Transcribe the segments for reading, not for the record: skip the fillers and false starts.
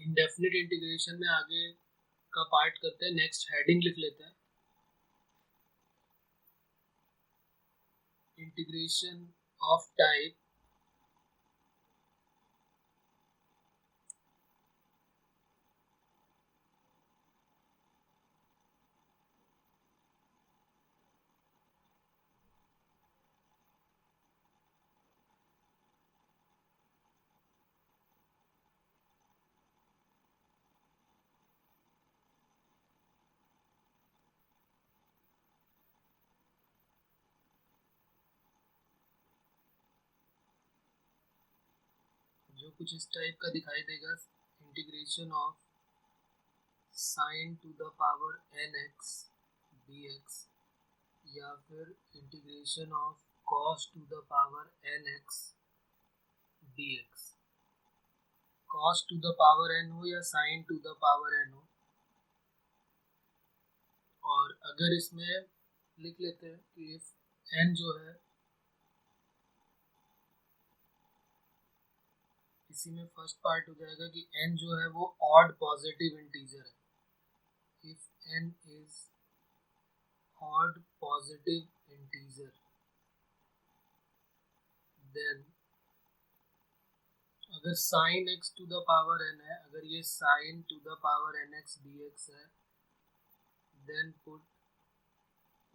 Indefinite integration में आगे का पार्ट करते हैं। नेक्स्ट हेडिंग लिख लेते हैं, इंटीग्रेशन ऑफ टाइप जो कुछ इस टाइप का दिखाई देगा, integration of sine to the power nx dx या फिर integration of cos to the power nx dx। Cos to the power n हो या sign to the power n हो, और अगर इसमें लिख लेते हैं कि इफ n जो है, इसी में फर्स्ट पार्ट हो जाएगा कि n जो है वो ऑड पॉजिटिव इंटीजर है। If n is odd positive integer then अगर sine x to the power n है, अगर ये sine to the power nx dx है, देन पुट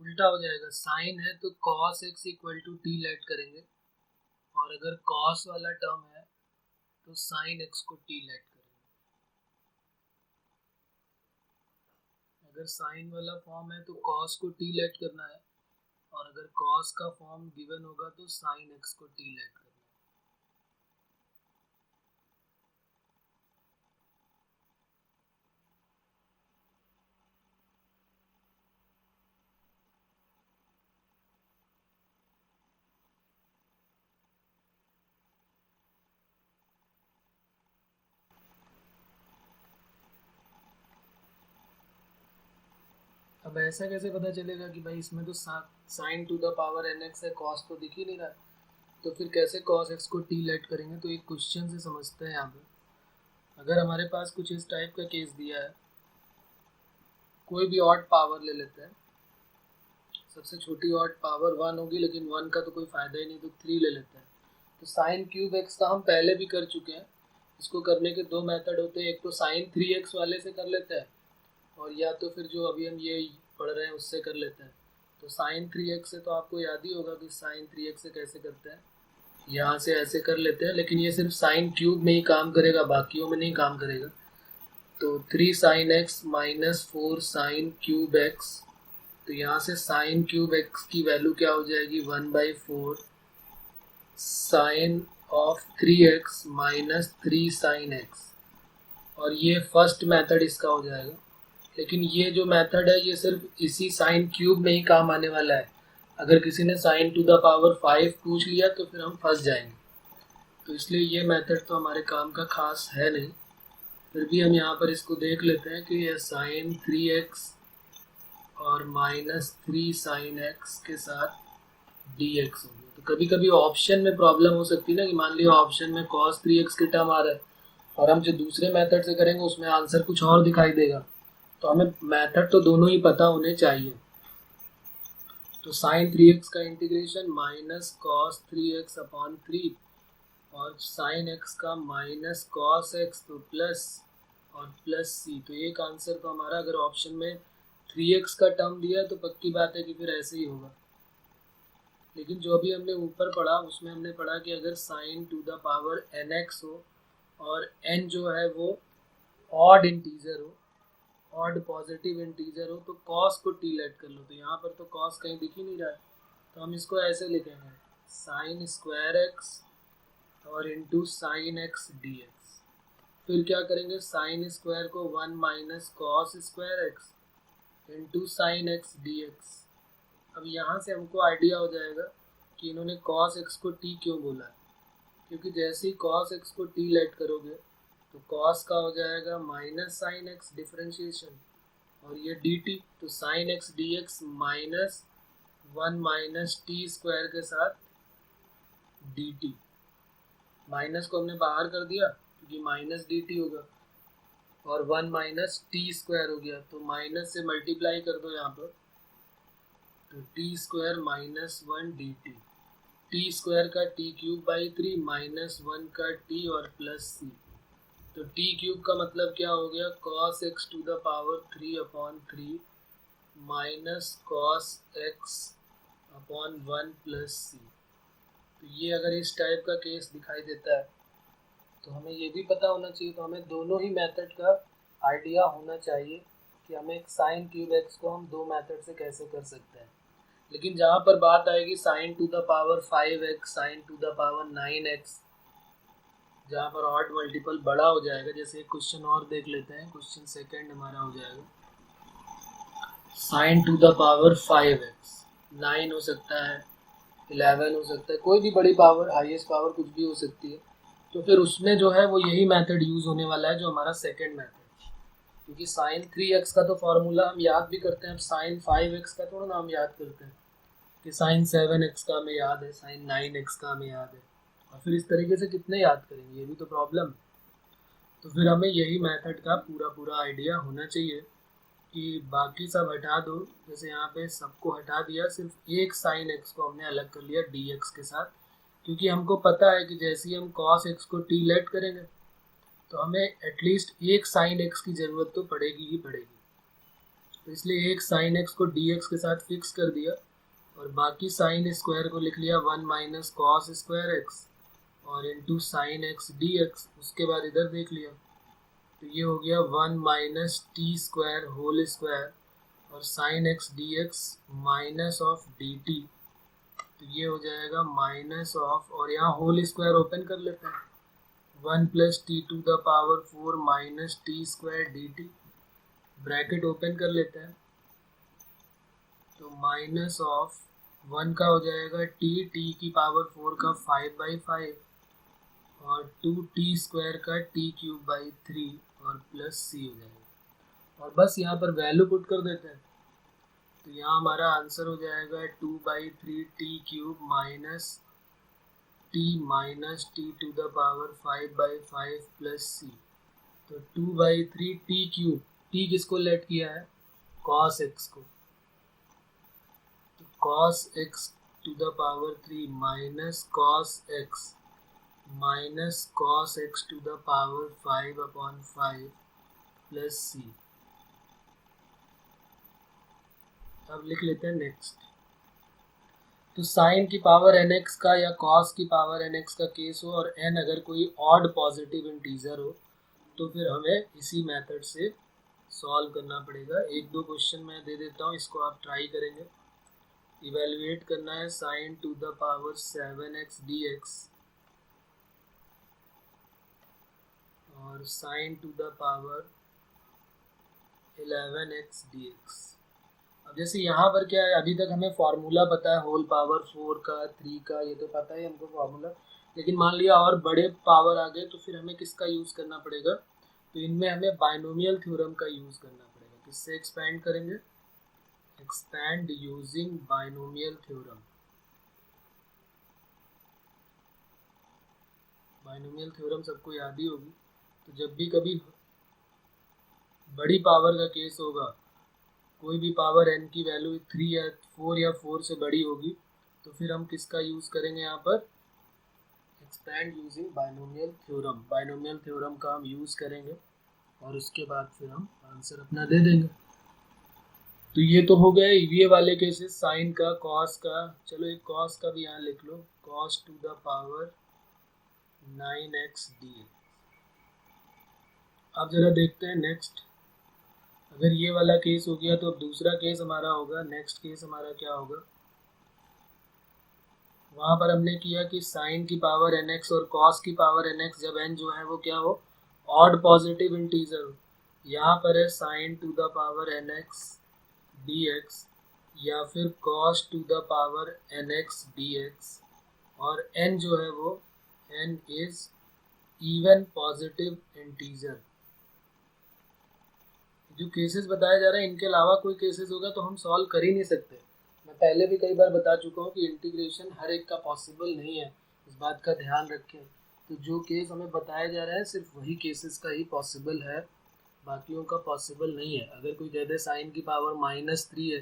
उल्टा हो जाएगा। साइन है तो cos x equal to t let करेंगे, और अगर cos वाला टर्म है तो साइन x को t लेट करेंगे। अगर साइन वाला फॉर्म है तो cos को t लेट करना है, और अगर cos का फॉर्म गिवन होगा तो साइन x को t लेट करना है। अब ऐसा कैसे पता चलेगा कि भाई इसमें तो sign to the power nx है, cos तो दिख ही नहीं रहा, तो फिर कैसे cos x को t लेट करेंगे? तो एक क्वेश्चन से समझते हैं। यहाँ पे अगर हमारे पास कुछ इस टाइप का केस दिया है, कोई भी ऑड पावर ले लेते हैं, सबसे छोटी ऑड पावर 1 होगी, लेकिन 1 का तो कोई फायदा ही नहीं, तो 3 ले लेते हैं। तो साइन क्यूब एक्स का हम पहले भी कर चुके हैं। इसको करने के दो मेथड होते हैं, एक तो साइन 3x वाले से कर लेते हैं, और या तो फिर जो अभी हम ये पढ़ रहे हैं उससे कर लेते हैं। तो साइन 3x से तो आपको याद ही होगा कि साइन 3x से कैसे करते हैं, यहाँ से ऐसे कर लेते हैं, लेकिन ये सिर्फ साइन क्यूब में ही काम करेगा, बाकियों में नहीं काम करेगा। तो 3 sine x minus 4 sine cube x, तो यहाँ से साइन क्यूब एक्स की वैल्यू क्या हो जाएगी, 1/4 sine of 3x minus 3 sine x, और ये फर्स्ट मेथड इसका हो जाएगा। लेकिन ये जो मेथड है ये सिर्फ इसी साइन क्यूब में ही काम आने वाला है। अगर किसी ने साइन टू द पावर 5 पूछ लिया तो फिर हम फंस जाएंगे, तो इसलिए ये मेथड तो हमारे काम का खास है नहीं। फिर भी हम यहाँ पर इसको देख लेते हैं कि ये साइन 3x और माइनस 3 साइन एक्स के साथ dx होगी। तो कभी कभी ऑप्शन में प्रॉब्लम हो सकती है ना, कि मान लिया ऑप्शन में cos 3x की टर्म आ रहा है, और हम जो दूसरे मेथड से करेंगे उसमें आंसर कुछ और दिखाई देगा, तो हमें मेथड तो दोनों ही पता होने चाहिए। तो साइन 3x का integration minus cos 3x upon 3, और साइन x का माइनस कॉस x, तो प्लस और प्लस c। तो एक आंसर तो हमारा, अगर ऑप्शन में 3x का टर्म दिया तो पक्की बात है कि फिर ऐसे ही होगा। लेकिन जो अभी हमने ऊपर पढ़ा उसमें हमने पढ़ा कि अगर sine to the power nx हो और n जो है वो ऑड इंटीजर हो, ऑड पॉजिटिव इंटीजर हो, तो cos को t लेट कर लो। तो यहाँ पर तो cos कहीं दिख ही नहीं रहा है, तो हम इसको ऐसे लिखेंगे, साइन स्क्वायर एक्स और इंटू साइन एक्स dx। फिर क्या करेंगे, साइन स्क्वायर को 1 minus cos square x into sine x dx। अब यहाँ से हमको आइडिया हो जाएगा कि इन्होंने cos x को t क्यों बोला है, क्योंकि जैसे ही cos x को t लेट करोगे तो cos का हो जाएगा माइनस साइन एक्स डिफरेंशिएशन, और ये dt, तो sine x dx minus 1 minus t square के साथ dt। माइनस को हमने बाहर कर दिया क्योंकि माइनस dt होगा, और 1 माइनस टी स्क्वायर हो गया, तो माइनस से मल्टीप्लाई कर दो यहाँ पर, तो T square minus 1 D T, T square का टी क्यूब बाई 3 माइनस 1 का टी और प्लस सी। तो टी क्यूब का मतलब क्या हो गया, cos x to the power 3 upon 3 minus cos x upon 1 plus C. तो ये अगर इस टाइप का केस दिखाई देता है तो हमें ये भी पता होना चाहिए, तो हमें दोनों ही मेथड का आइडिया होना चाहिए कि हमें एक साइन क्यूब एक्स को हम दो मेथड से कैसे कर सकते हैं। लेकिन जहाँ पर बात आएगी sign to the power 5x, sign to the power 9x, जहाँ पर ऑड मल्टीपल बड़ा हो जाएगा, जैसे एक क्वेश्चन और देख लेते हैं, क्वेश्चन सेकंड हमारा हो जाएगा sign to the power 5x, 9 हो सकता है, 11 हो सकता है, कोई भी बड़ी पावर, हाईएस्ट पावर कुछ भी हो सकती है। तो फिर उसमें जो है वो यही मेथड यूज होने वाला है जो हमारा सेकंड मेथड, क्योंकि साइन 3x का तो फॉर्मूला हम याद भी करते हैं, अब साइन 5x का थोड़ा ना हम याद करते हैं कि साइन 7x का हमें याद है, साइन 9x का हमें याद है, और फिर इस तरीके से कितने याद करेंगे, ये भी तो प्रॉब्लम। तो फिर हमें यही मेथड का पूरा आइडिया होना चाहिए कि बाकी सब हटा दो, जैसे यहाँ पे सबको हटा दिया, सिर्फ एक साइन एक्स को हमने अलग कर लिया डी एक्स के साथ, क्योंकि हमको पता है कि जैसे ही हम कॉस एक्स को टी लेट करेंगे तो हमें एटलीस्ट एक साइन एक्स की ज़रूरत तो पड़ेगी ही पड़ेगी। तो इसलिए एक साइन एक्स को डी एक्स के साथ फिक्स कर दिया और बाकी साइन स्क्वायर को लिख लिया 1 माइनस कॉस स्क्वायर एक्स और into sine x d x. उसके बाद इधर देख लिया तो ये हो गया 1 minus t square whole square और sine x d x minus of d t, तो ये हो जाएगा माइनस ऑफ, और यहाँ होल स्क्वायर ओपन कर लेते हैं, 1 plus t to the power 4 minus t square d t, bracket open कर लेते हैं, तो माइनस ऑफ 1 का हो जाएगा टी की पावर 4 का 5/5 और 2t स्क्वायर का टी क्यूब बाई 3 और प्लस सी हो जाएगा, और बस यहाँ पर वैल्यू पुट कर देते हैं। तो यहाँ हमारा आंसर हो जाएगा 2/3 t cube minus t to the power 5/5 plus C. तो 2/3 टी क्यूब, टी किसको लेट किया है, कॉस एक्स को, तो cos x to the power 3 minus cos x minus cos x to the power 5/5 plus C. अब लिख लेते हैं नेक्स्ट। तो साइन की पावर nx का या कॉस की पावर nx का केस हो और n अगर कोई ऑड पॉजिटिव इंटीजर हो तो फिर हमें इसी मेथड से सॉल्व करना पड़ेगा। एक दो क्वेश्चन मैं दे देता हूँ, इसको आप ट्राई करेंगे। इवेलुएट करना है sine to the power 7x dx और sign to the power 11x dx। अब जैसे यहाँ पर क्या है, अभी तक हमें फार्मूला पता है होल पावर 4 का 3 का, ये तो पता है हमको फार्मूला, लेकिन मान लिया और बड़े पावर आ गए तो फिर हमें किसका यूज़ करना पड़ेगा, तो इनमें हमें बाइनोमियल थ्योरम का यूज़ करना पड़ेगा। किससे एक्सपैंड करेंगे, expand using binomial theorem. Binomial theorem सबको याद ही होगी। तो जब भी कभी बड़ी पावर का केस होगा, कोई भी पावर n की वैल्यू 3 या 4 या 4 से बड़ी होगी, तो फिर हम किसका यूज़ करेंगे यहाँ पर, expand using binomial theorem. Binomial theorem का हम यूज़ करेंगे और उसके बाद फिर हम आंसर अपना दे देंगे। तो ये तो हो गए ये वाले केसेस, साइन का, कॉस का। चलो एक कॉस का भी यहाँ लिख लो, cos to the power 9x dx। अब जरा देखते हैं नेक्स्ट। अगर ये वाला केस हो गया तो अब दूसरा केस हमारा होगा, नेक्स्ट केस हमारा क्या होगा, वहाँ पर हमने किया कि साइन की पावर nx और कॉस की पावर nx जब n जो है वो क्या हो, ऑड पॉजिटिव इंटीजर हो। यहाँ पर है sine to the power nx dx या फिर cos to the power nx dx, और n जो है वो n is even positive integer. जो केसेस बताया जा रहा है इनके अलावा कोई केसेस होगा तो हम सॉल्व कर ही नहीं सकते। मैं पहले भी कई बार बता चुका हूँ कि इंटीग्रेशन हर एक का पॉसिबल नहीं है, इस बात का ध्यान रखें। तो जो केस हमें बताया जा रहा है सिर्फ वही केसेस का ही पॉसिबल है, बाकियों का पॉसिबल नहीं है। अगर कोई कह दे साइन की पावर -3 है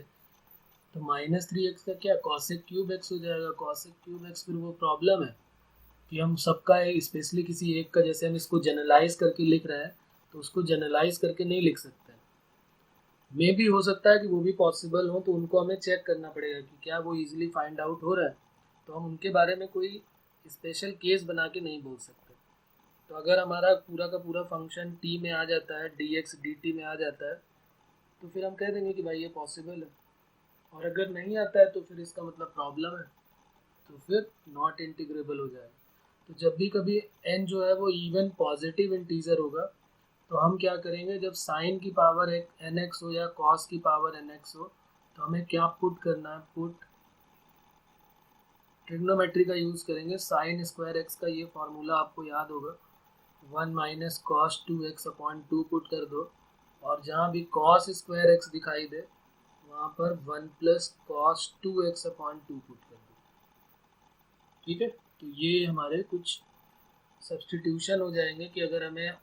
तो -3x का क्या कॉसेक क्यूब एक्स हो जाएगा। कॉसेक क्यूब एक्स फिर वो प्रॉब्लम है कि हम सबका स्पेशली किसी एक का, जैसे हम इसको जनरलाइज करके लिख रहे हैं तो उसको जनरलाइज करके नहीं लिख सकते। मे भी हो सकता है कि वो भी पॉसिबल हो, तो उनको हमें चेक करना पड़ेगा कि क्या वो इजीली फाइंड आउट हो रहा है, तो हम उनके बारे में कोई स्पेशल केस बना के नहीं बोल सकते। तो अगर हमारा पूरा का पूरा फंक्शन टी में आ जाता है, dx dt में आ जाता है, तो फिर हम कह देंगे कि भाई ये पॉसिबल है। और अगर नहीं आता है तो फिर इसका मतलब प्रॉब्लम है, तो फिर नॉट इंटीग्रेबल हो जाएगा। तो जब भी कभी n जो है वो इवन पॉजिटिव इंटीजर होगा तो हम क्या करेंगे, जब साइन की पावर nx हो या कॉस की पावर nx हो तो हमें क्या पुट करना है, पुट ट्रिग्नोमेट्री का यूज़ करेंगे। साइन स्क्वायर एक्स का ये फार्मूला आपको याद होगा, 1 minus cos 2x upon 2 put कर दो, और जहाँ भी कॉस स्क्वायर एक्स दिखाई दे वहाँ पर 1 plus cos 2x upon 2 put कर दो। ठीक है, तो ये हमारे कुछ सब्सटीट्यूशन हो जाएंगे कि अगर हमें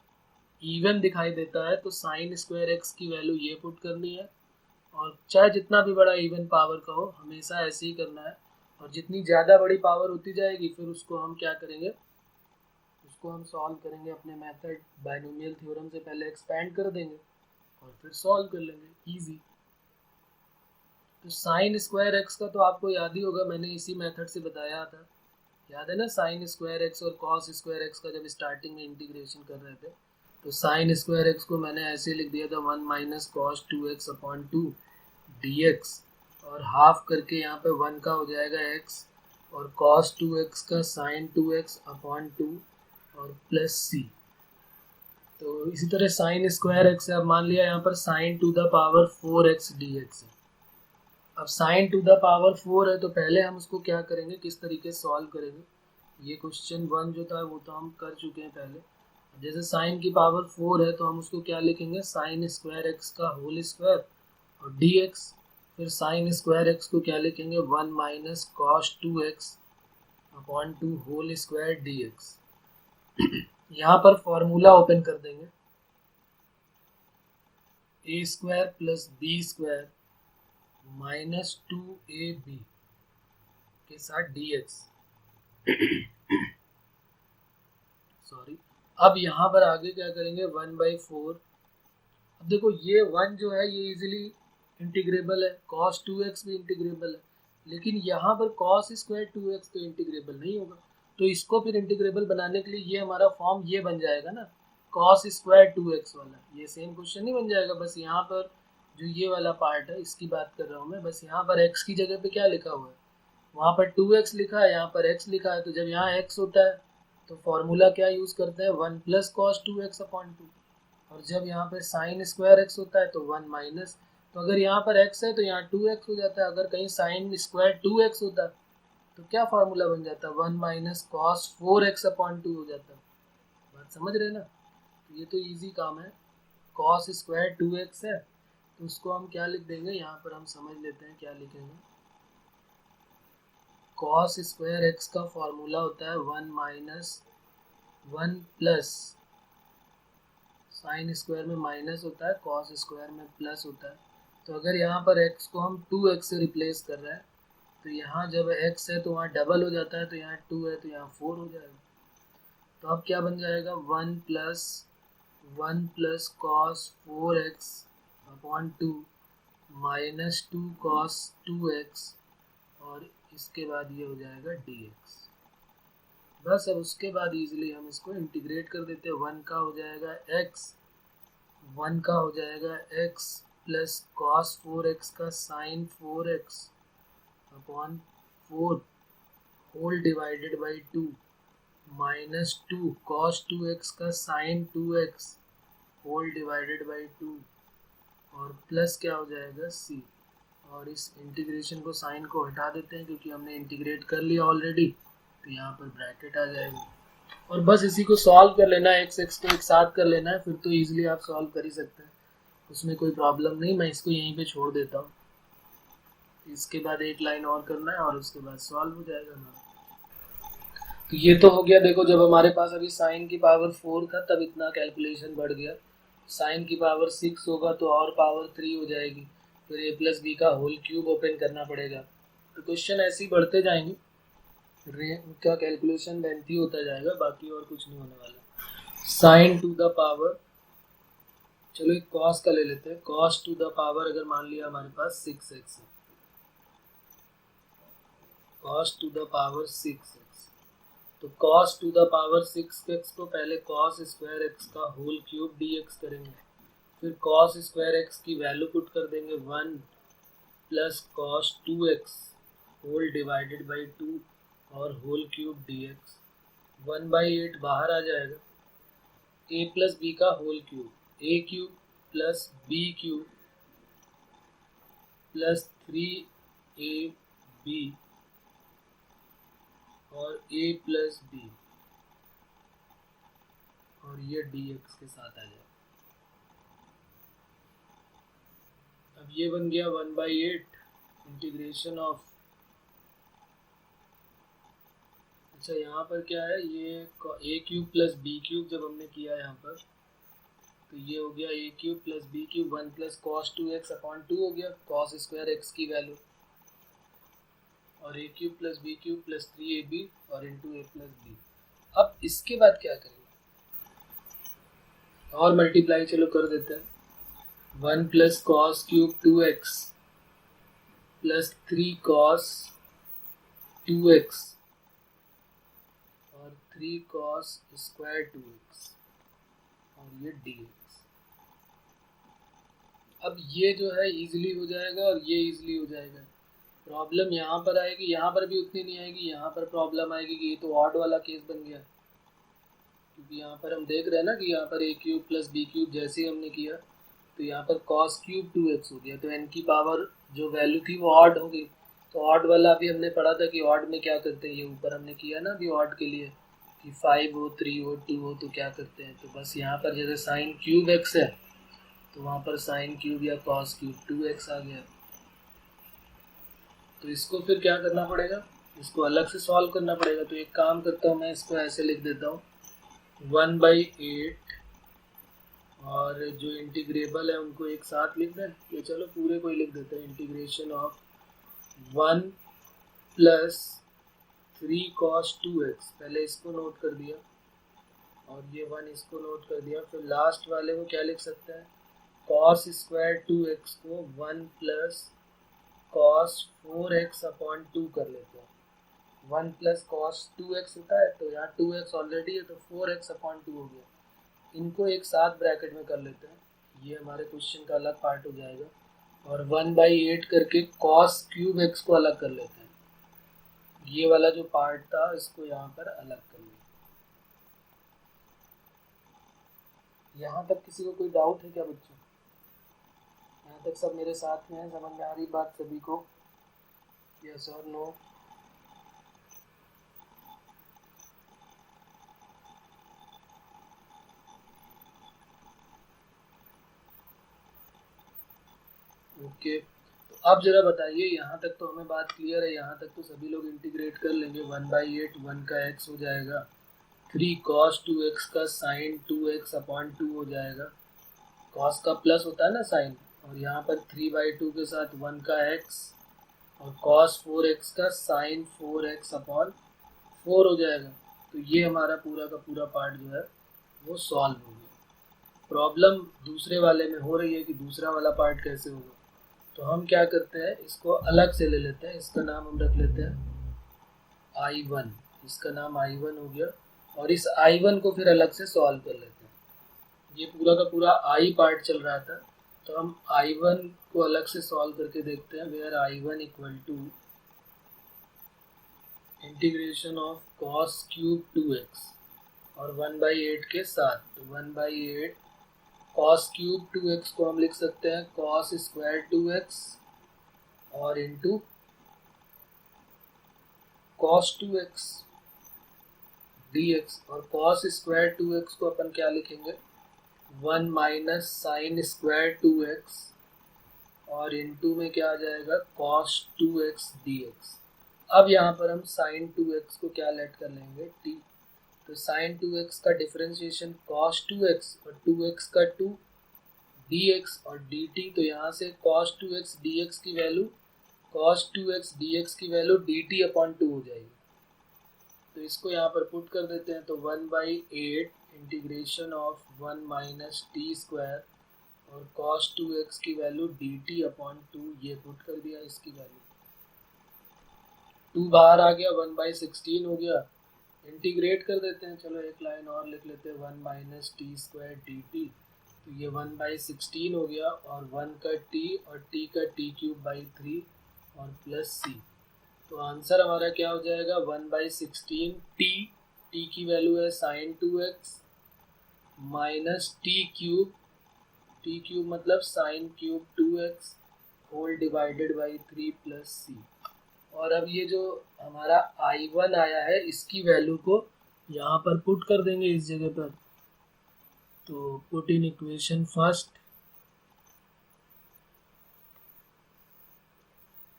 इवन दिखाई देता है तो साइन स्क्वायर एक्स की वैल्यू ये पुट करनी है, और चाहे जितना भी बड़ा इवन पावर का हो हमेशा ऐसे ही करना है। और जितनी ज़्यादा बड़ी पावर होती जाएगी फिर उसको हम क्या करेंगे, उसको हम सॉल्व करेंगे अपने मेथड बाइनोमियल थ्योरम से, पहले एक्सपेंड कर देंगे और फिर सॉल्व कर लेंगे, इजी। तो साइन स्क्वायर एक्स का तो आपको याद ही होगा, मैंने इसी मेथड से बताया था, याद है ना। साइन स्क्वायर एक्स और कॉस स्क्वायर एक्स का जब स्टार्टिंग में इंटीग्रेशन कर रहे थे तो साइन स्क्वायर एक्स को मैंने ऐसे लिख दिया था 1 minus cos 2x upon 2 dx, और हाफ करके यहाँ पे 1 का हो जाएगा x, और cos 2x का sin 2x अपॉन 2 और प्लस c। तो इसी तरह साइन स्क्वायर एक्स है, अब मान लिया यहाँ पर sign to the power 4x dx है। अब साइन टू द पावर 4 है तो पहले हम उसको क्या करेंगे, किस तरीके से सॉल्व करेंगे। ये क्वेश्चन 1 जो था वो तो हम कर चुके हैं पहले। जैसे साइन की पावर 4 है तो हम उसको क्या लिखेंगे, साइन स्क्वायर एक्स का होल स्क्वायर और dx, फिर साइन स्क्वायर एक्स को क्या लिखेंगे, 1 minus cos 2x upon 2 whole square dx। यहाँ पर फॉर्मूला ओपन कर देंगे, a square plus B square minus 2ab के साथ dx। सॉरी, अब यहाँ पर आगे क्या करेंगे, 1/4। अब देखो ये 1 जो है ये इजीली इंटीग्रेबल है, cos 2x भी इंटीग्रेबल है, लेकिन यहाँ पर cos स्क्वायर 2x तो इंटीग्रेबल नहीं होगा। तो इसको फिर इंटीग्रेबल बनाने के लिए ये हमारा फॉर्म ये बन जाएगा ना, cos स्क्वायर 2x वाला। ये सेम क्वेश्चन नहीं बन जाएगा, बस यहाँ पर जो ये वाला पार्ट है इसकी बात कर रहा हूँ मैं, बस यहाँ पर x की जगह पे क्या लिखा हुआ है, वहाँ पर 2x लिखा है, यहाँ पर x लिखा है। तो जब यहाँ x होता है तो फॉर्मूला क्या यूज़ करते हैं, 1 प्लस कॉस 2x अपॉन 2, और जब यहाँ पर साइन स्क्वायर एक्स होता है तो 1 माइनस, तो अगर यहाँ पर x है तो यहाँ 2x हो जाता है। अगर कहीं साइन स्क्वायर 2x होता तो क्या फार्मूला बन जाता है, 1 माइनस कॉस 4x अपॉन 2 हो जाता। बात समझ रहे ना। तो ये तो इजी काम है, कॉस स्क्वायर 2x है तो उसको हम क्या लिख देंगे, यहाँ पर हम समझ लेते हैं क्या लिखेंगे। कॉस स्क्वायर एक्स का फॉर्मूला होता है 1 माइनस 1 प्लस, साइन स्क्वायर में माइनस होता है, कॉस स्क्वायर में प्लस होता है। तो अगर यहाँ पर x को हम 2x से रिप्लेस कर रहे हैं तो यहाँ जब x है तो वहाँ डबल हो जाता है, तो यहाँ 2 है तो यहाँ 4 हो जाएगा। तो अब क्या बन जाएगा, 1 plus cos 4x upon 2 minus 2 cos 2x, और इसके बाद ये हो जाएगा dx। बस अब उसके बाद इजीली हम इसको इंटीग्रेट कर देते हैं। 1 का हो जाएगा x प्लस कॉस 4x का sine 4x upon 4 whole divided by 2 minus 2 cos 2x का sign 2x whole divided by 2, और प्लस क्या हो जाएगा c। और इस इंटीग्रेशन को, साइन को हटा देते हैं क्योंकि हमने इंटीग्रेट कर लिया ऑलरेडी, तो यहाँ पर ब्रैकेट आ जाएगा। और बस इसी को सॉल्व कर लेना है, x को एक साथ कर लेना है, फिर तो इजीली आप सॉल्व कर ही सकते हैं, उसमें कोई प्रॉब्लम नहीं। मैं इसको यहीं पे छोड़ देता हूँ, इसके बाद एक लाइन और करना है और उसके बाद सॉल्व हो जाएगा ना। तो ये तो हो गया। देखो जब हमारे पास अभी साइन की पावर 4 था तब इतना कैलकुलेशन बढ़ गया, साइन की पावर 6 होगा तो और पावर 3 हो जाएगी, फिर a प्लस बी का होल क्यूब ओपन करना पड़ेगा। तो क्वेश्चन ऐसे ही बढ़ते जाएंगे, उनका कैलकुलेशन लेंथी होता जाएगा, बाकी और कुछ नहीं होने वाला। साइन टू द पावर, चलो एक कॉस का ले लेते हैं। कॉस टू द पावर अगर मान लिया हमारे पास 6x है, cos to the power 6x, तो cos to the power 6x को पहले कॉस स्क्वायर एक्स का होल क्यूब dx करेंगे, फिर कॉस स्क्वायर एक्स की वैल्यू पुट कर देंगे 1 plus cos 2x whole divided by 2 और होल क्यूब dx। 1/8 बाहर आ जाएगा, a प्लस बी का whole cube, a cube plus B cube plus 3ab और a प्लस बी, और ये dx के साथ आ जाएगा। अब ये बन गया 1/8 इंटीग्रेशन ऑफ, अच्छा यहाँ पर क्या है, ये a cube plus B cube जब हमने किया यहाँ पर, तो ये हो गया a cube plus B cube 1 plus cos 2x upon 2 हो गया, कॉस स्क्वायर x की वैल्यू, और a cube plus B cube plus 3ab और इंटू a प्लस बी। अब इसके बाद क्या करेंगे, और मल्टीप्लाई चलो कर देते हैं। 1 plus cos cube 2x plus 3 cos 2x और 3 कॉस स्क्वायर 2x और ये dx। अब ये जो है इजीली हो जाएगा और ये इजीली हो जाएगा। प्रॉब्लम यहाँ पर आएगी, यहाँ पर भी उतनी नहीं आएगी, यहाँ पर प्रॉब्लम आएगी कि ये तो ऑड वाला केस बन गया, क्योंकि यहाँ पर हम देख रहे हैं ना कि यहाँ पर a cube plus B cube जैसे ही हमने किया तो यहाँ पर कॉस क्यूब 2x हो गया, तो n की पावर जो वैल्यू थी वो ऑड हो गई। तो ऑड वाला अभी हमने पढ़ा था कि ऑड में क्या करते हैं, ये ऊपर हमने किया ना अभी ऑड के लिए कि 5 हो 3 हो 2 हो तो क्या करते हैं, तो बस यहाँ पर जैसे साइन क्यूब x है तो वहाँ पर साइन क्यूब या कॉस क्यूब 2x आ गया। तो इसको फिर क्या करना पड़ेगा, इसको अलग से सॉल्व करना पड़ेगा। तो एक काम करता हूँ, मैं इसको ऐसे लिख देता हूँ 1/8 और जो इंटीग्रेबल है उनको एक साथ लिख दें, ये चलो पूरे को ही लिख देते हैं। Integration of 1 plus 3 cos 2x, पहले इसको नोट कर दिया और ये 1 इसको नोट कर दिया, फिर लास्ट वाले को क्या लिख सकते हैं, कॉस स्क्वायर 2x को 1 प्लस कॉस 4x अपॉन 2 कर लेते हैं। 1 प्लस कॉस 2x होता है तो यहाँ 2x ऑलरेडी है तो 4x अपॉन 2 हो गया, इनको एक साथ ब्रैकेट में कर लेते हैं, ये हमारे क्वेश्चन का अलग पार्ट हो जाएगा। और 1/8 करके कॉस क्यूब x को अलग कर लेते हैं, ये वाला जो पार्ट था इसको यहाँ पर अलग कर लेते हैं। यहाँ तक किसी को कोई डाउट है क्या बच्चों? यहाँ तक सब मेरे साथ में है, समझ में आ रही बात सभी को? यस और नो? ओके, तो अब जरा बताइए, यहाँ तक तो हमें बात क्लियर है, यहाँ तक तो सभी लोग इंटीग्रेट कर लेंगे। 1/8 1 का x हो जाएगा, 3 cos 2x का साइन 2x अपॉन 2 हो जाएगा, cos का प्लस होता है ना साइन, और यहाँ पर 3/2 के साथ 1 का x और cos 4x का साइन 4x अपॉन 4 हो जाएगा। तो ये हमारा पूरा का पूरा पार्ट जो है वो सॉल्व हो गया। प्रॉब्लम दूसरे वाले में हो रही है कि दूसरा वाला पार्ट कैसे होगा, तो हम क्या करते हैं, इसको अलग से ले लेते हैं, इसका नाम हम रख लेते हैं I1, इसका नाम I1 हो गया, और इस I1 को फिर अलग से सॉल्व कर लेते हैं। ये पूरा का पूरा I पार्ट चल रहा था, तो हम I1 को अलग से सॉल्व करके देखते हैं। Where I1 equal to integration of cos cube 2x और 1/8 के साथ, तो 1/8 कॉस क्यूब 2x को हम लिख सकते हैं कॉस स्क्वायर 2x और इंटू कॉस 2x dx, और कॉस स्क्वायर 2x को अपन क्या लिखेंगे, 1 माइनस साइन स्क्वायर 2x और इंटू में क्या आ जाएगा कॉस 2x dx। अब यहाँ पर हम साइन 2x को क्या लेट कर लेंगे t, तो साइन 2x का डिफरेंशिएशन cos 2x और 2x का 2 dx और dt, तो यहाँ से cos 2x dx की वैल्यू cos 2x dx की वैल्यू dt अपॉन 2 हो जाएगी। तो इसको यहाँ पर पुट कर देते हैं, तो 1/8 integration of 1 minus t square और cos 2x की वैल्यू dt अपॉन 2, ये पुट कर दिया इसकी वैल्यू। 2 बाहर आ गया, 1/16 हो गया। इंटीग्रेट कर देते हैं, चलो एक लाइन और लिख लेते हैं, 1 minus t square d t, तो ये 1/16 हो गया, और 1 का t और t का t³/3 और प्लस c। तो आंसर हमारा क्या हो जाएगा, 1/16 t की वैल्यू है sin 2x माइनस t³ मतलब sin³ 2x whole divided by 3 plus c। और अब ये जो हमारा I1 आया है इसकी वैल्यू को यहाँ पर पुट कर देंगे इस जगह पर। तो पुट इन इक्वेशन फर्स्ट,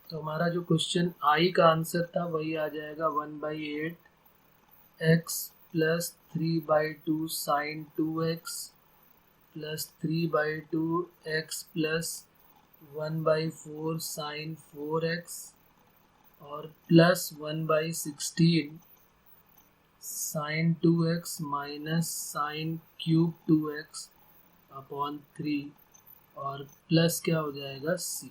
तो हमारा जो क्वेश्चन I का आंसर था वही आ जाएगा 1/8 x plus 3/2 sin 2x plus 3/2 x plus 1/4 sin 4x और plus 1/16 sin 2x minus sin³ 2x upon 3 और प्लस क्या हो जाएगा c।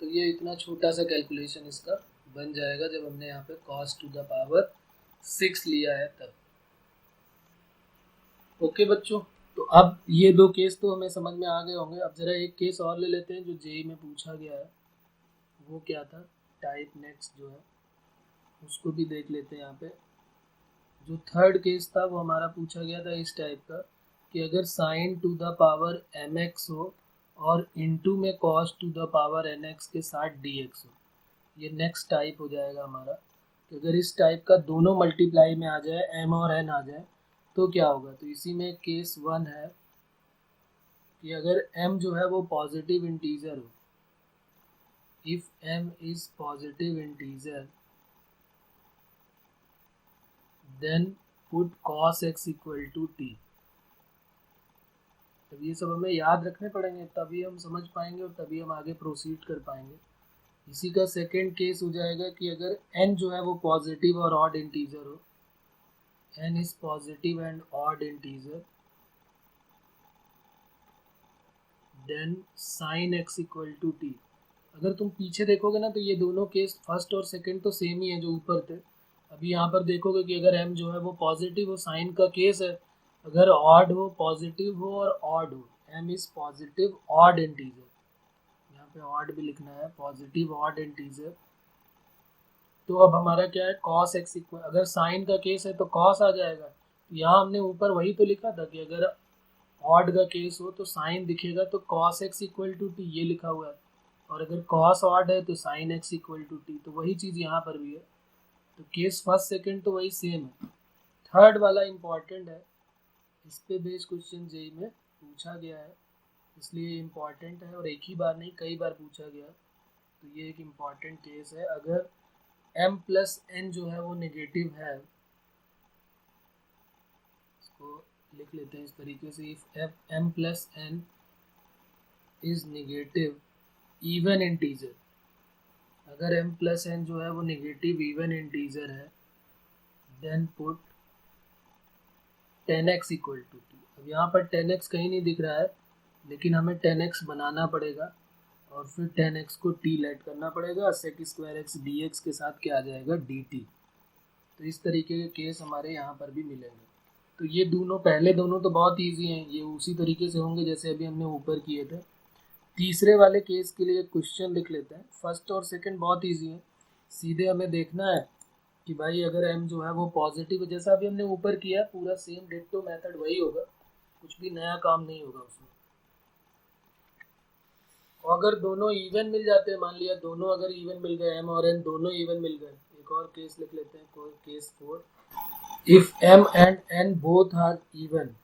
तो ये इतना छोटा सा कैलकुलेशन इसका बन जाएगा जब हमने यहाँ पे cos टू द पावर 6 लिया है तब। ओके बच्चों, तो अब ये दो केस तो हमें समझ में आ गए होंगे। अब जरा एक केस और ले लेते हैं जो जेई में पूछा गया है, वो क्या था, टाइप नेक्स्ट जो है उसको भी देख लेते हैं। यहाँ पे जो थर्ड केस था वो हमारा पूछा गया था इस टाइप का कि अगर sine to the power mx हो और इनटू में cos to the power nx के साथ dx हो, ये नेक्स्ट टाइप हो जाएगा हमारा। कि अगर इस टाइप का दोनों मल्टीप्लाई में आ जाए, m और n आ जाए, तो क्या होगा। तो इसी में केस 1 है कि अगर m जो है वो पॉजिटिव इंटीजर हो, if m is positive integer then put cos x equal to t। तब ये सब हमें याद रखने पड़ेंगे, तभी हम समझ पाएंगे और तभी हम आगे प्रोसीड कर पाएंगे। इसी का सेकंड केस हो जाएगा कि अगर n जो है वो पॉजिटिव और ऑड इंटीजर हो, n is positive and odd integer, then sin x equal to t। अगर तुम पीछे देखोगे ना तो ये दोनों केस फर्स्ट और सेकंड तो सेम ही है जो ऊपर थे। अभी यहाँ पर देखोगे कि अगर m जो है वो पॉजिटिव हो, साइन का केस है, अगर ऑड हो, पॉजिटिव हो और ऑड हो, m is positive odd integer, यहाँ पे ऑड भी लिखना है, पॉजिटिव ऑड इंटीजर। तो अब हमारा क्या है, cos x इक्वल, अगर साइन का केस है तो cos आ जाएगा। तो यहाँ हमने ऊपर वही तो लिखा था कि अगर ऑड का केस हो तो साइन दिखेगा, तो cos x equal to T ये लिखा हुआ है, और अगर cos ऑड है तो sin x equal to T. तो वही चीज़ यहाँ पर भी है। तो केस फर्स्ट सेकंड तो वही सेम है। थर्ड वाला इम्पॉर्टेंट है, इस पे बेस्ड क्वेश्चन जेई में पूछा गया है, इसलिए इम्पॉर्टेंट है और एक ही बार नहीं कई बार पूछा गया। तो ये एक इम्पॉर्टेंट केस है। अगर m प्लस n जो है वो नेगेटिव है, इसको लिख लेते हैं इस तरीके से, if m plus n is negative even integer, अगर m प्लस n जो है वो नेगेटिव इवन इंटीजर है, then put 10x equal to t। अब यहाँ पर 10x कहीं नहीं दिख रहा है, लेकिन हमें 10x बनाना पड़ेगा और फिर 10x को t लेट करना पड़ेगा, sec स्क्वायर x dx के साथ क्या आ जाएगा dt। तो इस तरीके के केस हमारे यहाँ पर भी मिलेंगे। तो ये दोनों पहले दोनों तो बहुत इजी हैं, ये उसी तरीके से होंगे जैसे अभी हमने ऊपर किए थे। तीसरे वाले केस के लिए क्वेश्चन लिख लेते हैं। फर्स्ट और सेकंड बहुत इजी है, सीधे हमें देखना है कि भाई अगर m जो है वो पॉजिटिव, जैसा अभी हमने ऊपर किया पूरा सेम डिट्टो मेथड वही होगा, कुछ भी नया काम नहीं होगा उसमें। और अगर दोनों इवन मिल जाते हैं, मान लिया दोनों अगर इवन मिल गए, m और n दोनों इवन मिल गए, एक और केस लिख लेते हैं, कोई case 4, if m and n both are even,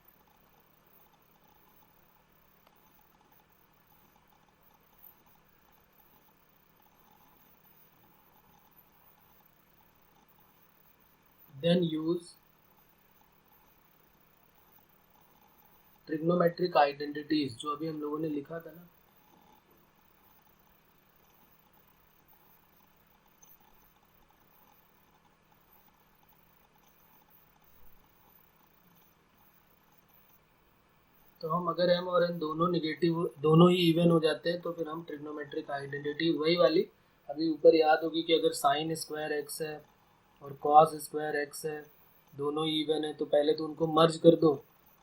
then use trigonometric identities जो अभी हम लोगों ने लिखा था ना, तो हम अगर m और n दोनों निगेटिव, दोनों ही इवन हो जाते हैं तो फिर हम ट्रिग्नोमेट्रिक आइडेंटिटी वही वाली अभी ऊपर याद होगी कि अगर साइन स्क्वायर एक्स है और कॉस स्क्वायर एक्स है, दोनों ही इवन है, तो पहले तो उनको मर्ज कर दो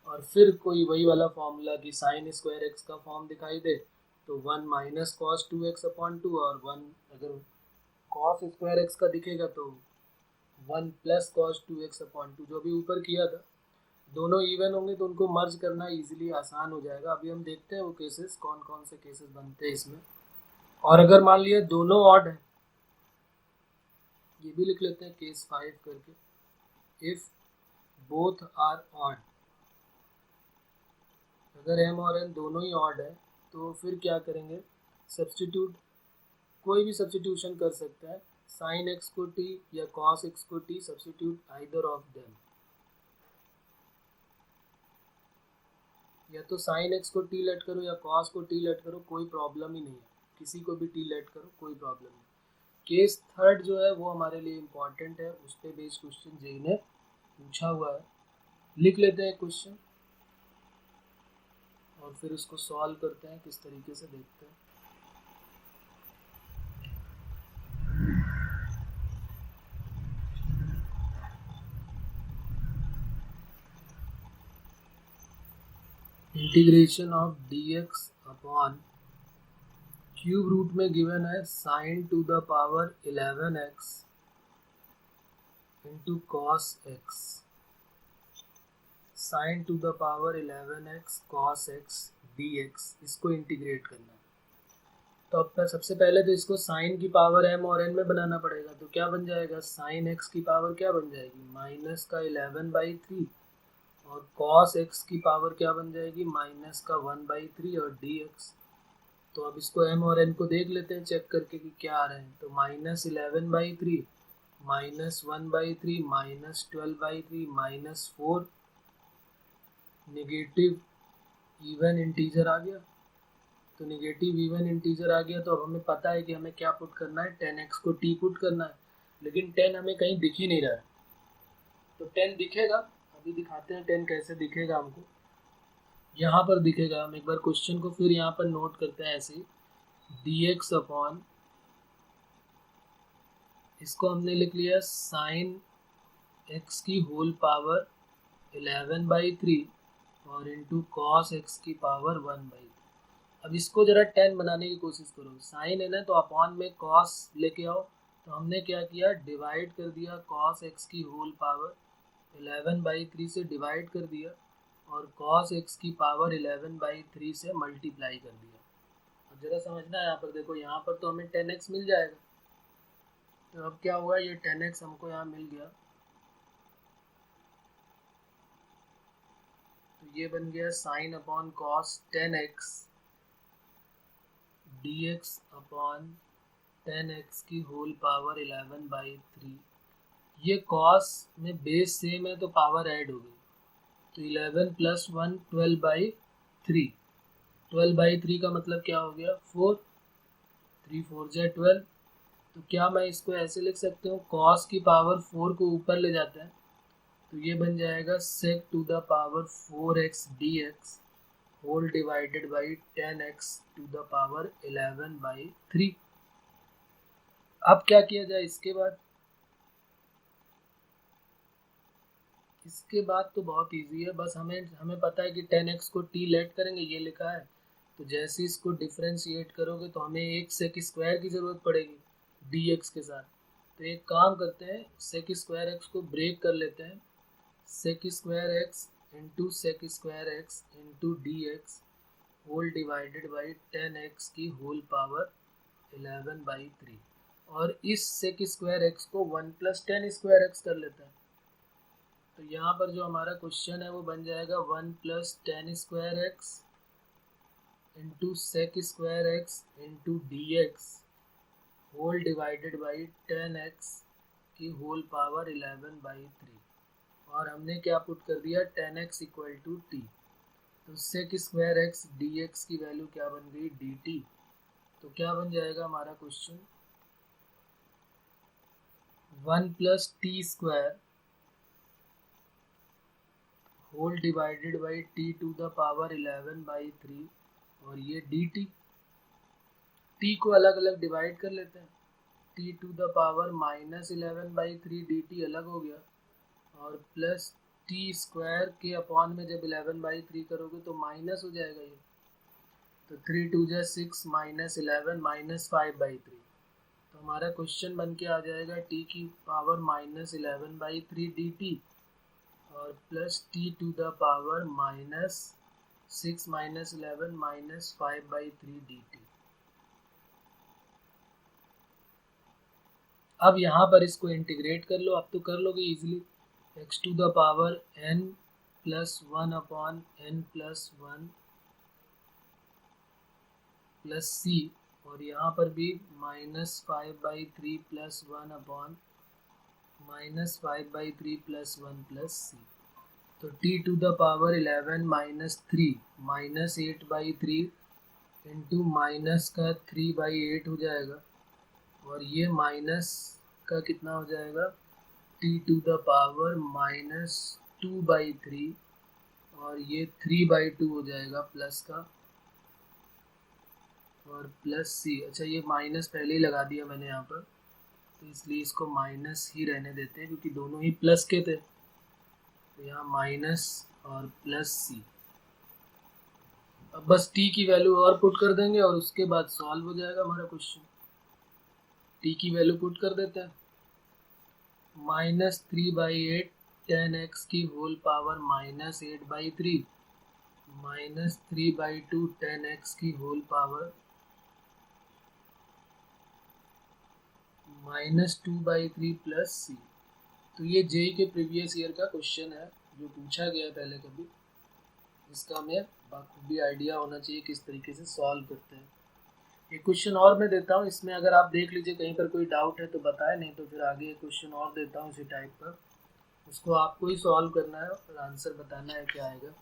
और फिर कोई वही वाला फॉर्मूला कि साइन स्क्वायर एक्स का फॉर्म दिखाई दे तो 1 माइनस कॉस 2x/2 और 1 अगर कॉस स्क्वायर एक्स का दिखेगा तो 1 प्लस कॉस 2x/2, जो भी ऊपर किया था। दोनों इवन होंगे तो उनको मर्ज करना इजीली आसान हो जाएगा। अभी हम देखते हैं वो केसेस, कौन कौन से केसेस बनते हैं इसमें। और अगर मान लिया दोनों ऑड है, ये भी लिख लेते हैं केस 5 करके, इफ बोथ आर ऑड, अगर m और n दोनों ही ऑड है तो फिर क्या करेंगे, सब्स्टिट्यूट, कोई भी सब्स्टिट्यूशन कर सकता है, साइन एक्स को t या कॉस एक्स को t, substitute either of them, या तो साइन एक्स को t लेट करो या कॉस को t लेट करो, कोई प्रॉब्लम ही नहीं है, किसी को भी t लेट करो कोई प्रॉब्लम नहीं। केस थर्ड जो है वो हमारे लिए इम्पॉर्टेंट है, उस पर बेस्ड क्वेश्चन जेई ने पूछा हुआ है। लिख लेते हैं क्वेश्चन और फिर उसको सॉल्व करते हैं, किस तरीके से देखते हैं। Integration of dx upon cube root में गिवन है sine to the power 11x into cos x, sine to the power 11x cos x dx, इसको इंटीग्रेट करना है। तो अब सबसे पहले तो इसको साइन की पावर m और n में बनाना पड़ेगा, तो क्या बन जाएगा, साइन x की पावर क्या बन जाएगी, माइनस का 11/3, और कॉस एक्स की पावर क्या बन जाएगी, माइनस का 1/3 और dx। तो अब इसको m और n को देख लेते हैं चेक करके कि क्या आ रहे हैं। तो minus 11/3 minus 1/3 minus 12/3 minus 4, negative even integer आ गया। तो निगेटिव इवन इंटीजर आ गया तो अब हमें पता है कि हमें क्या पुट करना है, 10x को t पुट करना है, लेकिन 10 हमें कहीं दिख ही नहीं रहा है। तो 10 दिखेगा, अभी दिखाते हैं 10 कैसे दिखेगा हमको। यहाँ पर दिखेगा, हम एक बार क्वेश्चन को फिर यहाँ पर नोट करते हैं ऐसे, dx अपॉन, इसको हमने लिख लिया साइन x की होल पावर 11/3 और इंटू कॉस एक्स की पावर 1/3। अब इसको जरा 10 बनाने की कोशिश करो, साइन है ना तो अपॉन में कॉस लेके आओ, तो हमने क्या किया, डिवाइड कर दिया कॉस एक्स की होल पावर 11/3 से डिवाइड कर दिया और कॉस एक्स की पावर 11/3 से मल्टीप्लाई कर दिया। अब जरा समझना है, यहाँ पर देखो, यहाँ पर तो हमें 10x मिल जाएगा, तो अब क्या हुआ, ये 10x हमको यहाँ मिल गया, तो ये बन गया sine upon cos 10x dx upon 10x की होल पावर 11/3। ये कॉस में बेस सेम है तो पावर ऐड हो गई, तो 11 प्लस 1 12/3, 12/3 का मतलब क्या हो गया, 4, 3 4 जा 12। तो क्या मैं इसको ऐसे लिख सकता हूँ, कॉस की पावर 4 को ऊपर ले जाते हैं तो ये बन जाएगा sec to the power 4x dx whole divided by 10x to the power 11/3। अब क्या किया जाए इसके बाद, इसके बाद तो बहुत इजी है, बस हमें पता है कि 10x को t लेट करेंगे, ये लिखा है, तो जैसे इसको डिफ्रेंशिएट करोगे तो हमें एक सेक स्क्वायर की ज़रूरत पड़ेगी dx के साथ। तो एक काम करते हैं, सेक स्क्वायर x को ब्रेक कर लेते हैं, sec square x into sec square x into dx whole divided by 10x की होल पावर 11/3, और इस सेक स्क्वायर x को 1 प्लस 10 स्क्वायर x कर लेते हैं। तो यहाँ पर जो हमारा क्वेश्चन है वो बन जाएगा 1 plus 10 square x into sec square x into dx whole divided by 10x की होल पावर 11/3, और हमने क्या पुट कर दिया, 10x इक्वल टू t। तो sec square x d x की वैल्यू क्या बन गई, डी टी। तो क्या बन जाएगा हमारा question, 1+t² whole divided by t⁻11/3 और ये dt। t को अलग अलग डिवाइड कर लेते हैं, t⁻11/3 dt अलग हो गया, और प्लस टी स्क्वायर के अपॉन में जब 11/3 करोगे तो माइनस हो जाएगा ये। तो 3 2 जा 6 -11 -5/3। तो हमारा क्वेश्चन बन के आ जाएगा t की पावर -11/3 dt और प्लस t⁻−6 -11 -5/3 dt। अब यहाँ पर इसको इंटीग्रेट कर लो, अब तो कर लोगे इजीली। x⁻n+1/n+1 प्लस c, और यहाँ पर भी -5/3 + 1/-5/3 + 1 प्लस c। तो t⁻11 - 3 -8/3 इंटू माइनस का 3/8 हो जाएगा, और ये माइनस का कितना हो जाएगा, t⁻−2/3 और ये 3/2 हो जाएगा प्लस का, और प्लस सी। अच्छा ये माइनस पहले ही लगा दिया मैंने यहाँ पर, तो इसलिए इसको माइनस ही रहने देते हैं क्योंकि दोनों ही प्लस के थे। तो यहाँ माइनस और प्लस सी। अब बस t की वैल्यू और पुट कर देंगे और उसके बाद सॉल्व हो जाएगा हमारा क्वेश्चन। t की वैल्यू पुट कर देते हैं, -3/8 tan x की होल पावर -8/3 -3/2 tan x की होल पावर -2/3 प्लस सी। तो ये जेई के प्रीवियस ईयर का क्वेश्चन है जो पूछा गया पहले कभी, इसका हमें बखूबी आइडिया होना चाहिए किस तरीके से सॉल्व करते हैं। एक क्वेश्चन और मैं देता हूँ, इसमें अगर आप देख लीजिए कहीं पर कोई डाउट है तो बताएं, नहीं तो फिर आगे एक क्वेश्चन और देता हूँ इसी टाइप का, उसको आपको ही सॉल्व करना है और आंसर बताना है क्या आएगा।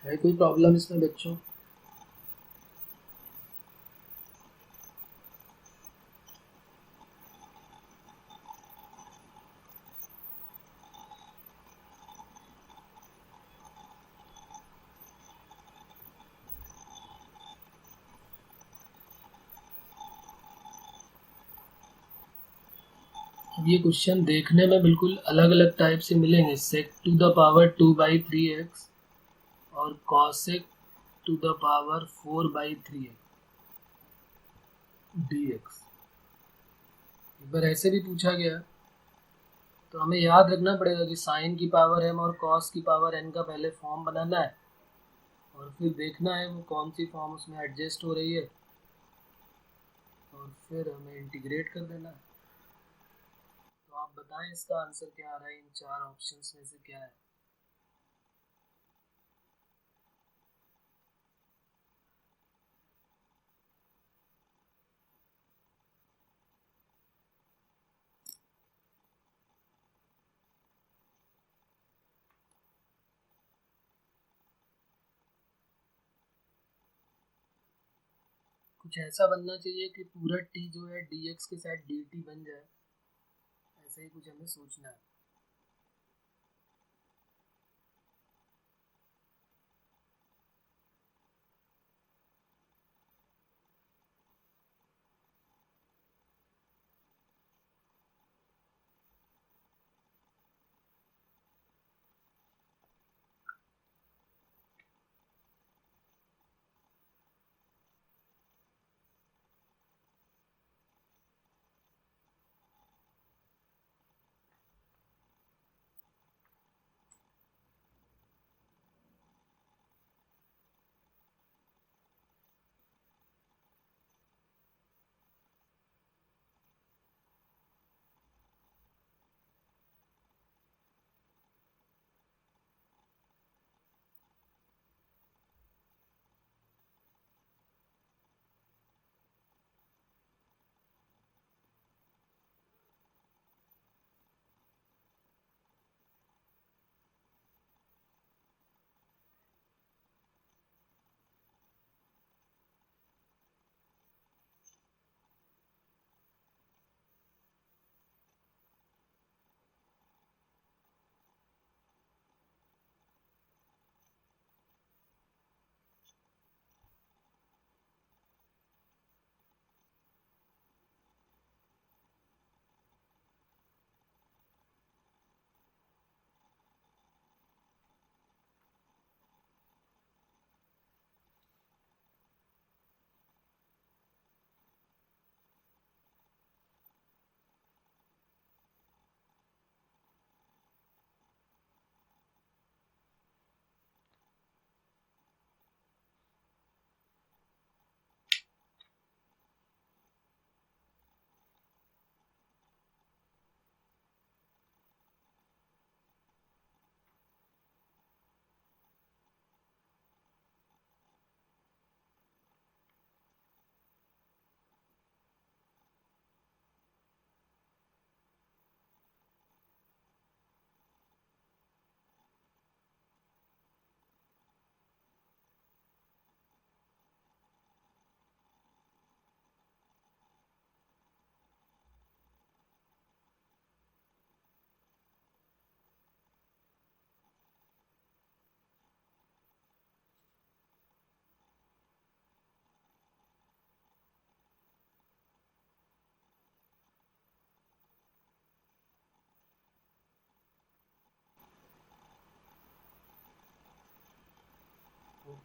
है कोई प्रॉब्लम इसमें बच्चों? अब ये क्वेश्चन देखने में बिल्कुल अलग अलग टाइप से मिलेंगे, sec to the power 2/3x और cosec to the power 4/3x dx। एक बार ऐसे भी पूछा गया, तो हमें याद रखना पड़ेगा कि साइन की पावर m और कॉस की पावर n का पहले फॉर्म बनाना है और फिर देखना है वो कौन सी फॉर्म उसमें एडजस्ट हो रही है, और फिर हमें इंटीग्रेट कर देना है। तो आप बताएं इसका आंसर क्या आ रहा है, इन चार ऑप्शंस में से क्या है? कुछ ऐसा बनना चाहिए कि पूरा t जो है dx के साथ dt बन जाए, ऐसा ही कुछ हमें सोचना है।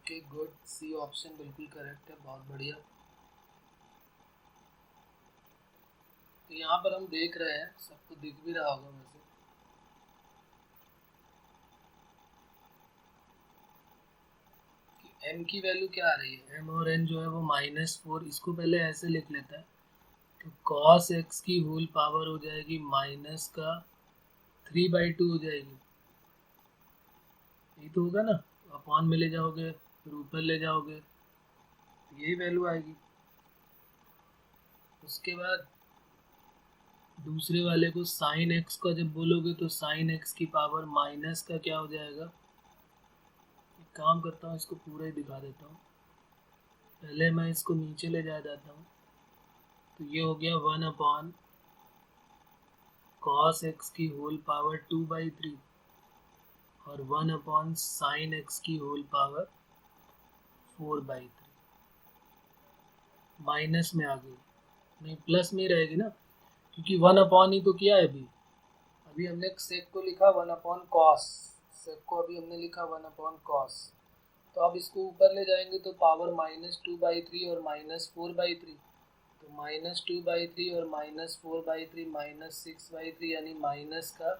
ओके गुड, सी ऑप्शन बिल्कुल करेक्ट है, बहुत बढ़िया। तो यहाँ पर हम देख रहे हैं, सबको दिख भी रहा होगा वैसे, कि m की वैल्यू क्या आ रही है। m और n जो है वो -4, इसको पहले ऐसे लिख लेता है, तो cos x की होल पावर हो जाएगी माइनस का 3/2 हो जाएगी, यही तो होगा ना। अपॉन में ले जाओगे फिर ऊपर ले जाओगे, यही वैल्यू आएगी। उसके बाद दूसरे वाले को साइन एक्स का जब बोलोगे तो साइन एक्स की पावर माइनस का क्या हो जाएगा। एक काम करता हूँ, इसको पूरा ही दिखा देता हूँ। पहले मैं इसको नीचे ले जाता हूँ, तो ये हो गया 1 cos x की होल पावर 2/3 और 1 साइन एक्स की होल पावर 4/3। माइनस में आ गई, नहीं प्लस में रहेगी ना, क्योंकि 1 ही तो किया है अभी हमने सेक को लिखा 1 cos, सेक को अभी हमने लिखा 1 cos। तो अब इसको ऊपर ले जाएंगे तो पावर -2/3 और -4/3, तो -2/3 और -4/3 -6/3, यानी माइनस का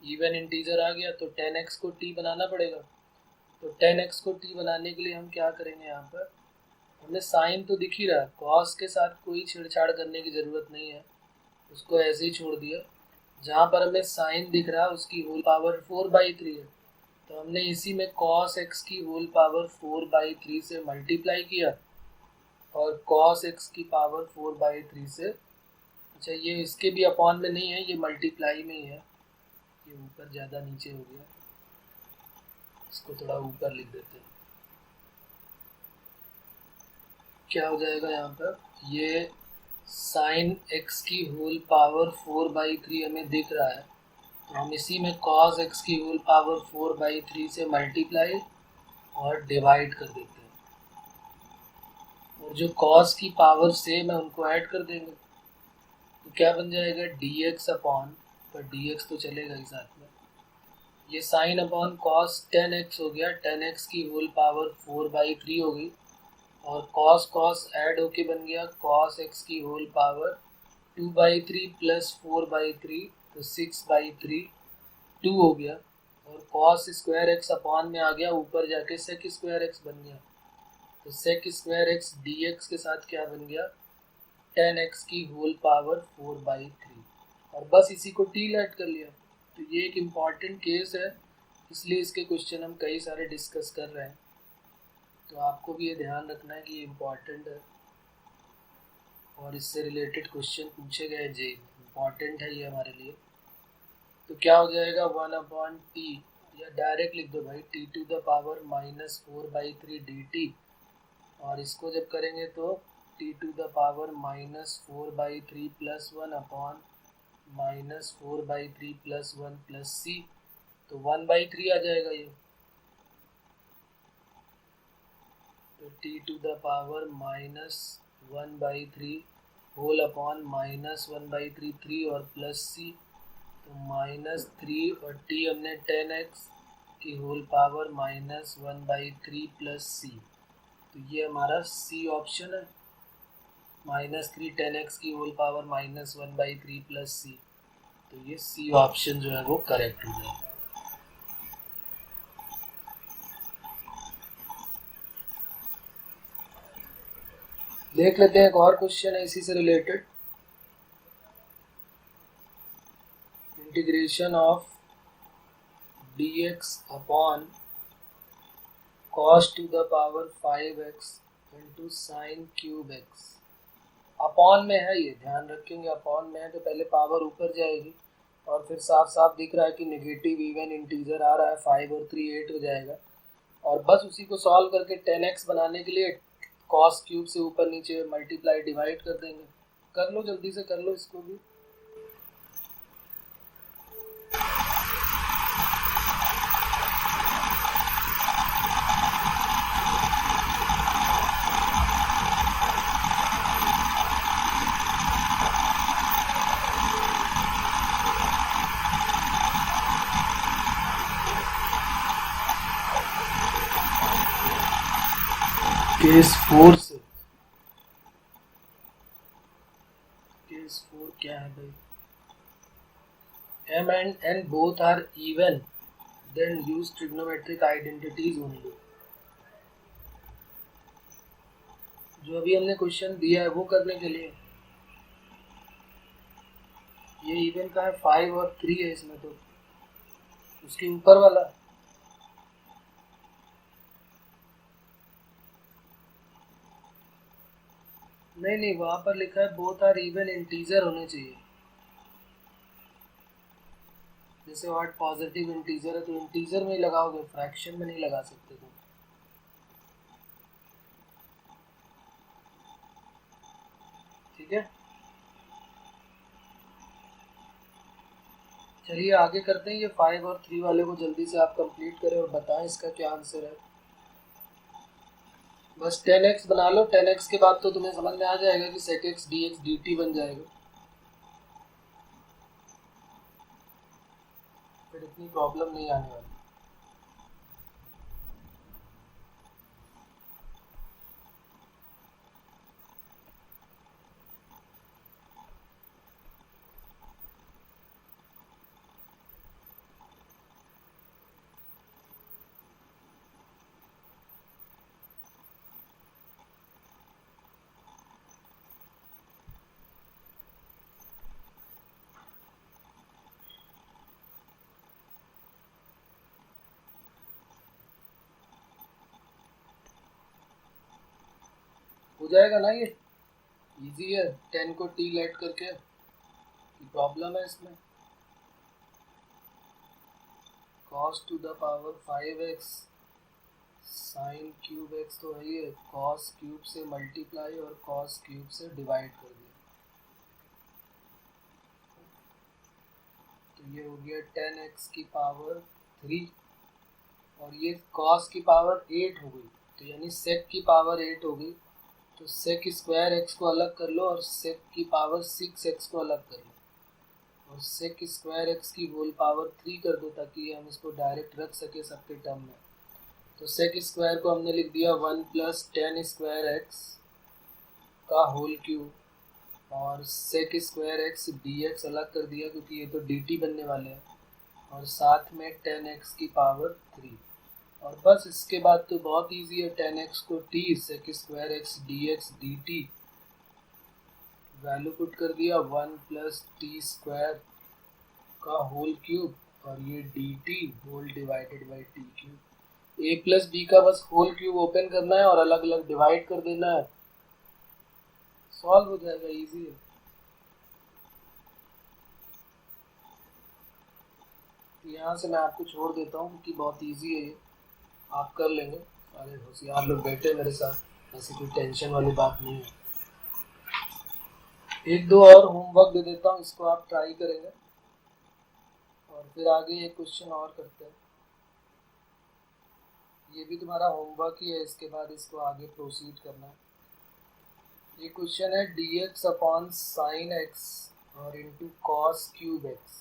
इवन इंटीजर आ गया। तो 10x को t बनाना पड़ेगा। तो 10x को t बनाने के लिए हम क्या करेंगे, यहाँ पर हमें साइन तो दिख ही रहा है, कॉस के साथ कोई छेड़छाड़ करने की ज़रूरत नहीं है, उसको ऐसे ही छोड़ दिया। जहाँ पर हमें साइन दिख रहा है उसकी होल पावर 4/3 है, तो हमने इसी में cos x की होल पावर 4/3 से मल्टीप्लाई किया और cos x की पावर 4/3 से, अच्छा ये इसके भी अपॉन में नहीं है, ये मल्टीप्लाई में ही है, ये ऊपर ज़्यादा नीचे हो गया, इसको थोड़ा ऊपर लिख देते हैं। क्या हो जाएगा यहाँ पर, ये साइन x की होल पावर 4/3 हमें दिख रहा है, तो हम इसी में cos x की होल पावर 4/3 से मल्टीप्लाई और डिवाइड कर देते हैं, और जो cos की पावर सेम है उनको ऐड कर देंगे, तो क्या बन जाएगा dx अपॉन, पर dx तो चलेगा ही साथ में, ये साइन अपॉन cos 10x हो गया, 10x की होल पावर 4/3 हो गई, और cos cos ऐड होके बन गया cos x की होल पावर 2/3 प्लस 4/3, तो 6/3 2 हो गया, और cos स्क्वायर x अपॉन में आ गया, ऊपर जाके sec स्क्वायर x बन गया, तो sec स्क्वायर x dx के साथ क्या बन गया 10x की होल पावर 4/3, और बस इसी को t ऐड कर लिया। तो ये एक इम्पॉर्टेंट केस है, इसलिए इसके क्वेश्चन हम कई सारे डिस्कस कर रहे हैं, तो आपको भी ये ध्यान रखना है कि ये इम्पॉर्टेंट है और इससे रिलेटेड क्वेश्चन पूछे गए जे इम्पॉर्टेंट है ये हमारे लिए। तो क्या हो जाएगा 1/t, या डायरेक्ट लिख दो भाई t to the power -4/3 dt, और इसको जब करेंगे तो t to the power -4/3 plus 1 -4/3 plus 1 plus c, तो 1/3 आ जाएगा ये, तो t to the power -1/3 whole upon -1/3 3 और प्लस c, तो -3 और t हमने 10x की होल पावर -1/3 प्लस c, तो ये हमारा c ऑप्शन है, -3 10x की होल पावर -1/3 प्लस c, तो ये c ऑप्शन जो है वो करेक्ट हो जाएगा। देख लेते हैं एक और क्वेश्चन है इसी से related, integration of dx upon cos to the power 5x into sine cube x, upon में है, ये ध्यान रखेंगे अपॉन में है तो पहले पावर ऊपर जाएगी, और फिर साफ साफ दिख रहा है कि नेगेटिव इवन इंटीजर आ रहा है, 5 और 3 8 हो जाएगा, और बस उसी को सॉल्व करके 10x बनाने के लिए cos क्यूब से ऊपर नीचे मल्टीप्लाई डिवाइड कर देंगे। कर लो जल्दी से, कर लो इसको भी। केस 4 से, केस 4 क्या है भाई, m and n both are even, then use trigonometric identities only। जो अभी हमने क्वेश्चन दिया है वो करने के लिए, ये इवन का है 5 और 3 है इसमें, तो उसके ऊपर वाला नहीं, वहां पर लिखा है बोथ आर इवन, इंटीजर होने चाहिए। जैसे व्हाट पॉजिटिव इंटीजर है तो इंटीजर में ही लगाओगे, फ्रैक्शन में नहीं लगा सकते तुम। ठीक है, चलिए आगे करते हैं। ये 5 और 3 वाले को जल्दी से आप कंप्लीट करें और बताएं इसका क्या आंसर है। बस 10x बना लो, 10x के बाद तो तुम्हें समझ में आ जाएगा कि sec x dx dt बन जाएगा, फिर इतनी प्रॉब्लम नहीं आने वाली। हो जाएगा ना, ये इजी है। 10 को t लेट करके, प्रॉब्लम है इसमें। cos to the power 5x sine cube x तो वही है, cos क्यूब से मल्टीप्लाई और cos क्यूब से डिवाइड कर दिया, तो ये हो गया 10x की पावर 3 और ये cos की पावर 8 हो गई, तो यानी sec की पावर 8 हो गई। तो sec स्क्वायर x को अलग कर लो और sec की पावर 6x को अलग कर लो और sec स्क्वायर x की होल पावर 3 कर दो, ताकि हम इसको डायरेक्ट रख सके सबके टर्म में। तो sec स्क्वायर को हमने लिख दिया 1 प्लस 10 स्क्वायर x का होल क्यूब और sec स्क्वायर x dx अलग कर दिया क्योंकि ये तो dt बनने वाले हैं, और साथ में 10x की पावर 3। और बस इसके बाद तो बहुत इजी है, 10x को t sec square x dx dt value put कर दिया 1 प्लस टी स्क्वायर का होल क्यूब और ये dt whole divided by T cube. a plus b का बस होल क्यूब ओपन करना है और अलग अलग डिवाइड कर देना है, सॉल्व हो जाएगा, इजी है। यहाँ से मैं आपको छोड़ देता हूँ क्योंकि बहुत इजी है ये, आप कर लेंगे। सारे होशियार लोग बैठे मेरे साथ, ऐसी कोई टेंशन वाली बात नहीं है। एक दो और होमवर्क दे देता हूँ, इसको आप ट्राई करेंगे और फिर आगे एक क्वेश्चन और करते हैं। ये भी तुम्हारा होमवर्क ही है, इसके बाद इसको आगे प्रोसीड करना है। ये क्वेश्चन है dx अपॉन साइन x और into cos cube x।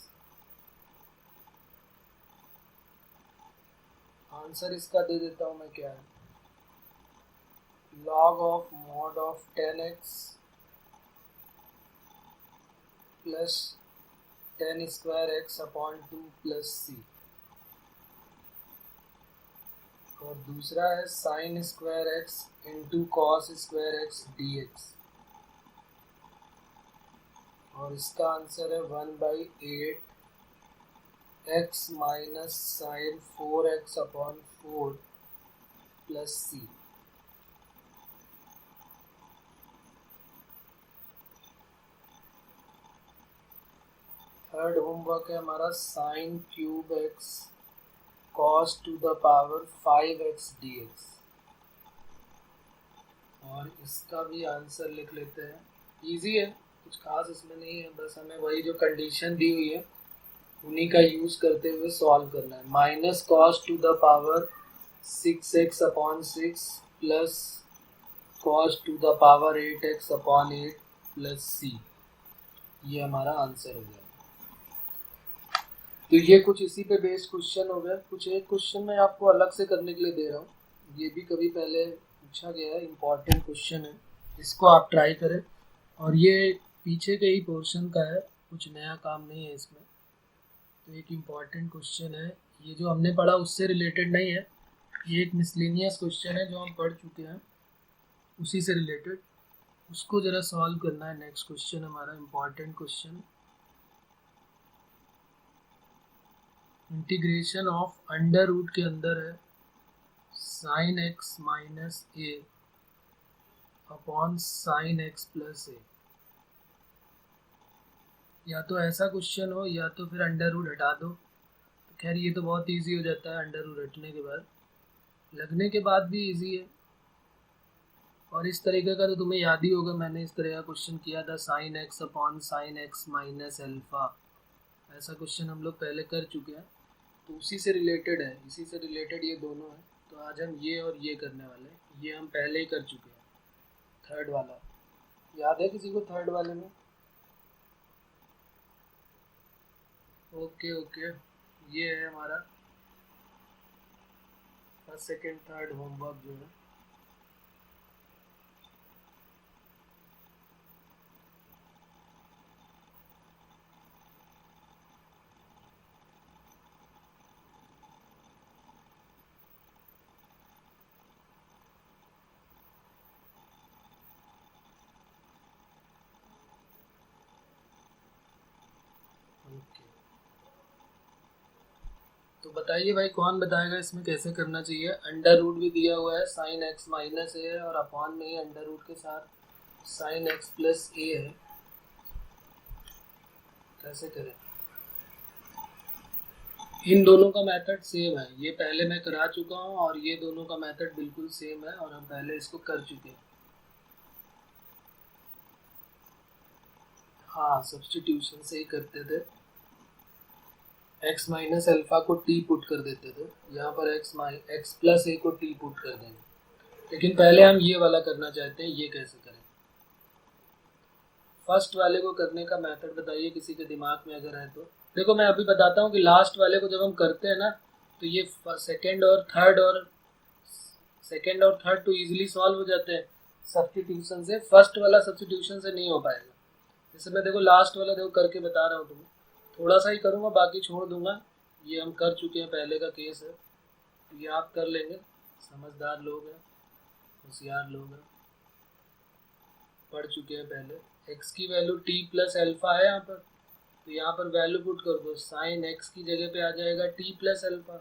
Answer इसका दे देता हूँ मैं, क्या है, log of mod of 10x plus 10 square x upon 2 plus c, और दूसरा है sine square x into cos square x dx, और इसका आंसर है 1/8 x minus sine 4x upon 4 plus c। Third homework है हमारा sine cube x cos to the power 5x dx, और इसका भी आंसर लिख लेते हैं। इजी है, कुछ खास इसमें नहीं है, बस हमें वही जो कंडीशन दी हुई है उन्हीं का यूज करते हुए सॉल्व करना है। Minus cos to the power 6x upon 6 plus cos to the power 8x upon 8 plus c, ये हमारा आंसर हो गया। तो ये कुछ इसी पे बेस्ड क्वेश्चन हो गया। कुछ एक क्वेश्चन मैं आपको अलग से करने के लिए दे रहा हूँ, ये भी कभी पहले पूछा गया है, इम्पॉर्टेंट क्वेश्चन है, इसको आप ट्राई करें। और ये पीछे के ही पोर्शन का है, कुछ नया काम नहीं है इसमें। तो एक इम्पॉर्टेंट क्वेश्चन है, ये जो हमने पढ़ा उससे रिलेटेड नहीं है, ये एक मिसलेनियस क्वेश्चन है जो हम पढ़ चुके हैं, उसी से रिलेटेड, उसको ज़रा सॉल्व करना है। नेक्स्ट क्वेश्चन हमारा important question, integration of under root के अंदर है sine x minus A upon sine x plus A. या तो ऐसा क्वेश्चन हो या तो फिर अंडर रूट हटा दो। तो खैर ये तो बहुत इजी हो जाता है अंडर रूट हटने के बाद, लगने के बाद भी इजी है। और इस तरीके का तो तुम्हें याद ही होगा, मैंने इस तरह का क्वेश्चन किया था, sine x upon sine x minus alpha. ऐसा क्वेश्चन हम लोग पहले कर चुके हैं, तो उसी से रिलेटेड है, इसी से रिलेटेड ये दोनों है। तो आज हम ये और ये करने वाले हैं, ये हम पहले ही कर चुके हैं। थर्ड वाला याद है किसी को? थर्ड वाले में ओके ओके, ये है हमारा फर्स्ट सेकेंड थर्ड होमवर्क जो है। ओके, तो बताइए भाई, कौन बताएगा इसमें कैसे करना चाहिए? अंडर रूट भी दिया हुआ है, साइन एक्स माइनस ए है, और अपॉन में ही अंडर रूट के साथ साइन एक्स प्लस ए है। कैसे करें? इन दोनों का मेथड सेम है, ये पहले मैं करा चुका हूँ, और ये दोनों का मेथड बिल्कुल सेम है, और हम पहले इसको कर चुके हैं। हाँ, सब्स्टिट्यूशन से ही करते थे। x माइनस अल्फा को t पुट कर देते थे, यहाँ पर x प्लस ए को t पुट कर देंगे। लेकिन पहले हम ये वाला करना चाहते हैं, ये कैसे करें? फर्स्ट वाले को करने का मेथड बताइए किसी के दिमाग में अगर है तो। देखो मैं अभी बताता हूँ कि लास्ट वाले को जब हम करते हैं ना, तो ये सेकेंड और थर्ड तो इजीली सॉल्व हो जाते हैं सब्स्टिट्यूशन से। फर्स्ट वाला सब्स्टिट्यूशन से नहीं हो पाएगा। जैसे मैं देखो लास्ट वाला देखो करके बता रहा हूँ तुम्हें, थोड़ा सा ही करूँगा, बाकी छोड़ दूंगा। ये हम कर चुके हैं, पहले का केस है, तो ये आप कर लेंगे। समझदार लोग हैं, होशियार लोग हैं, पढ़ चुके हैं पहले। x की वैल्यू t प्लस एल्फा है यहाँ पर, तो यहाँ पर वैल्यू पुट कर दो। साइन x की जगह पे आ जाएगा t plus alpha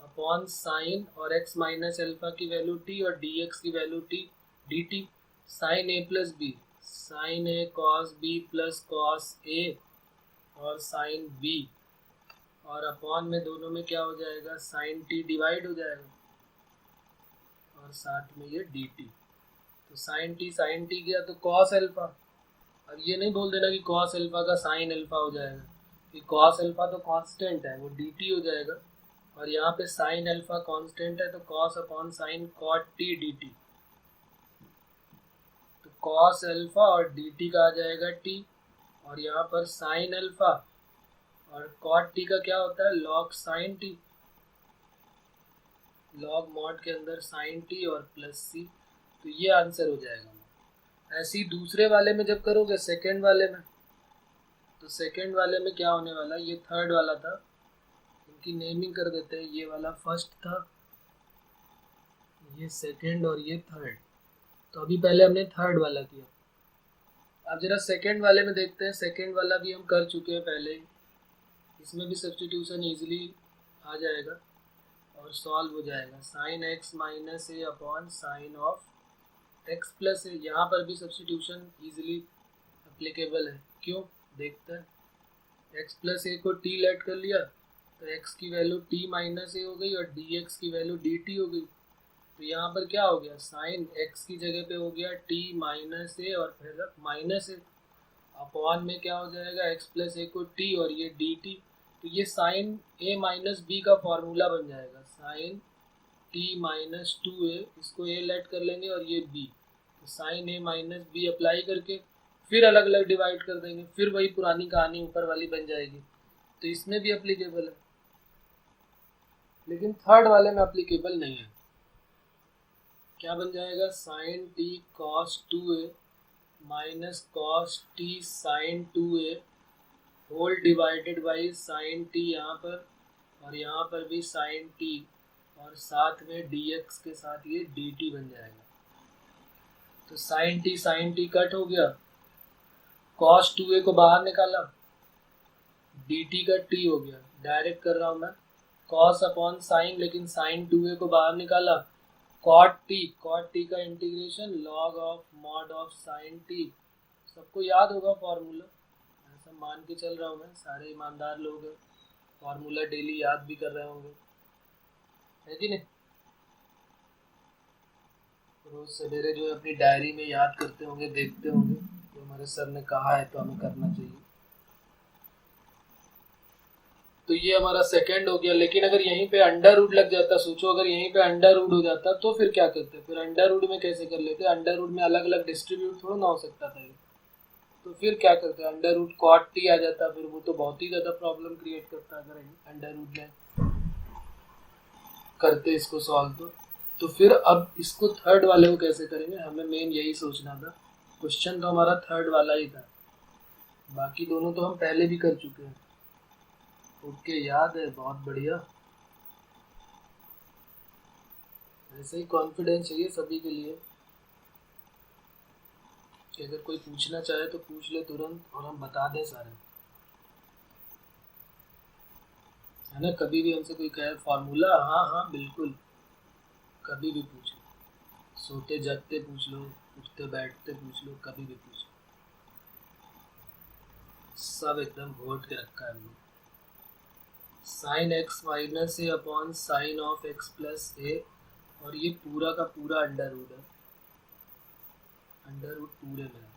upon sine और x माइनस एल्फा की वैल्यू t और dx की वैल्यू t dt। Sine a plus B, sine a cos b plus cos a और साइन b, और अपॉन में दोनों में क्या हो जाएगा, साइन t डिवाइड हो जाएगा, और साथ में ये dt। तो साइन टी गया तो कॉस अल्फा। अब ये नहीं बोल देना कि कॉस अल्फा का साइन अल्फा हो जाएगा, कि कॉस अल्फा तो कांस्टेंट है, वो dt हो जाएगा, और यहाँ पे साइन अल्फा कांस्टेंट है, तो cos upon sine cot T dt। तो कॉस अल्फा और dt का आ जाएगा t, और यहाँ पर साइन अल्फा और कॉट टी का क्या होता है, log sine T, log mod के अंदर साइन टी और प्लस सी। तो ये आंसर हो जाएगा। ऐसे ही दूसरे वाले में जब करोगे, सेकेंड वाले में, तो सेकेंड वाले में क्या होने वाला, ये थर्ड वाला था, इनकी नेमिंग कर देते हैं। ये वाला फर्स्ट था, ये सेकेंड और ये थर्ड। तो अभी पहले हमने थर्ड वाला किया, अब जरा सेकेंड वाले में देखते हैं। सेकेंड वाला भी हम कर चुके हैं पहले ही, इसमें भी सब्स्टिट्यूशन ईजिली आ जाएगा और सॉल्व हो जाएगा। Sine x minus A upon sine of x plus a, यहाँ पर भी सब्स्टिट्यूशन ईजिली अप्लीकेबल है। क्यों, देखते हैं। एक्स प्लस ए को टी लेट कर लिया, तो एक्स की वैल्यू टी माइनस ए हो गई और डी एक्स की वैल्यू डी टी हो गई। तो यहाँ पर क्या हो गया, साइन एक्स की जगह पे हो गया टी माइनस ए और फिर माइनस ए, अपॉन में क्या हो जाएगा, एक्स प्लस ए को टी और ये डी टी। तो ये साइन ए माइनस बी का फॉर्मूला बन जाएगा, साइन टी माइनस टू ए, इसको ए लेट कर लेंगे और ये बी, तो साइन ए माइनस बी अप्लाई करके फिर अलग अलग डिवाइड कर देंगे, फिर वही पुरानी कहानी ऊपर वाली बन जाएगी। तो इसमें भी अप्लीकेबल है, लेकिन थर्ड वाले में अप्लीकेबल नहीं है। क्या बन जाएगा, sine T cos 2a minus cos T sine 2a whole divided by sine T यहाँ पर और यहाँ पर भी साइन टी और साथ में dx के साथ ये dt बन जाएगा। तो साइन टी कट हो गया, कॉस 2a को बाहर निकाला, dt का t हो गया। डायरेक्ट कर रहा हूँ मैं, कॉस अपॉन साइन, लेकिन साइन 2a को बाहर निकाला, कॉट टी का integration log of mod of sine T. सबको याद होगा फॉर्मूला, ऐसा मान के चल रहा हूँ मैं, सारे ईमानदार लोग हैं, फॉर्मूला डेली याद भी कर रहे होंगे, है कि नहीं? रोज सवेरे जो अपनी डायरी में याद करते होंगे, देखते होंगे तो हमारे सर ने कहा है तो हमें करना चाहिए। तो ये हमारा सेकंड हो गया। लेकिन अगर यहीं पे अंडर रूट लग जाता, सोचो अगर यहीं पे अंडर रूट हो जाता तो फिर क्या करते? फिर अंडर रूट में कैसे कर लेते? अंडर रूट में अलग अलग डिस्ट्रीब्यूट थोड़ा ना हो सकता था ये, तो फिर क्या करते? अंडर रूट कॉट टी आ जाता, फिर वो तो बहुत ही ज्यादा प्रॉब्लम क्रिएट करता अगर अंडर रूट में करते इसको सॉल्व। तो फिर अब इसको थर्ड वाले को कैसे करेंगे, हमें मेन यही सोचना था। क्वेश्चन तो हमारा थर्ड वाला ही था, बाकी दोनों तो हम पहले भी कर चुके हैं। ओके, याद है, बहुत बढ़िया। ऐसे ही कॉन्फिडेंस चाहिए सभी के लिए कि अगर कोई पूछना चाहे तो पूछ ले तुरंत और हम बता दें सारे, है ना? कभी भी हमसे कोई कहे फॉर्मूला, हाँ हाँ बिल्कुल, कभी भी पूछो, सोते जगते पूछ लो, उठते बैठते पूछ लो, कभी भी पूछ लो, सब एकदम घोट के रखा है हमने। Sine x minus A upon sine of x plus a, और ये पूरा का पूरा अंडर रूट है, अंडर रूट पूरे में है।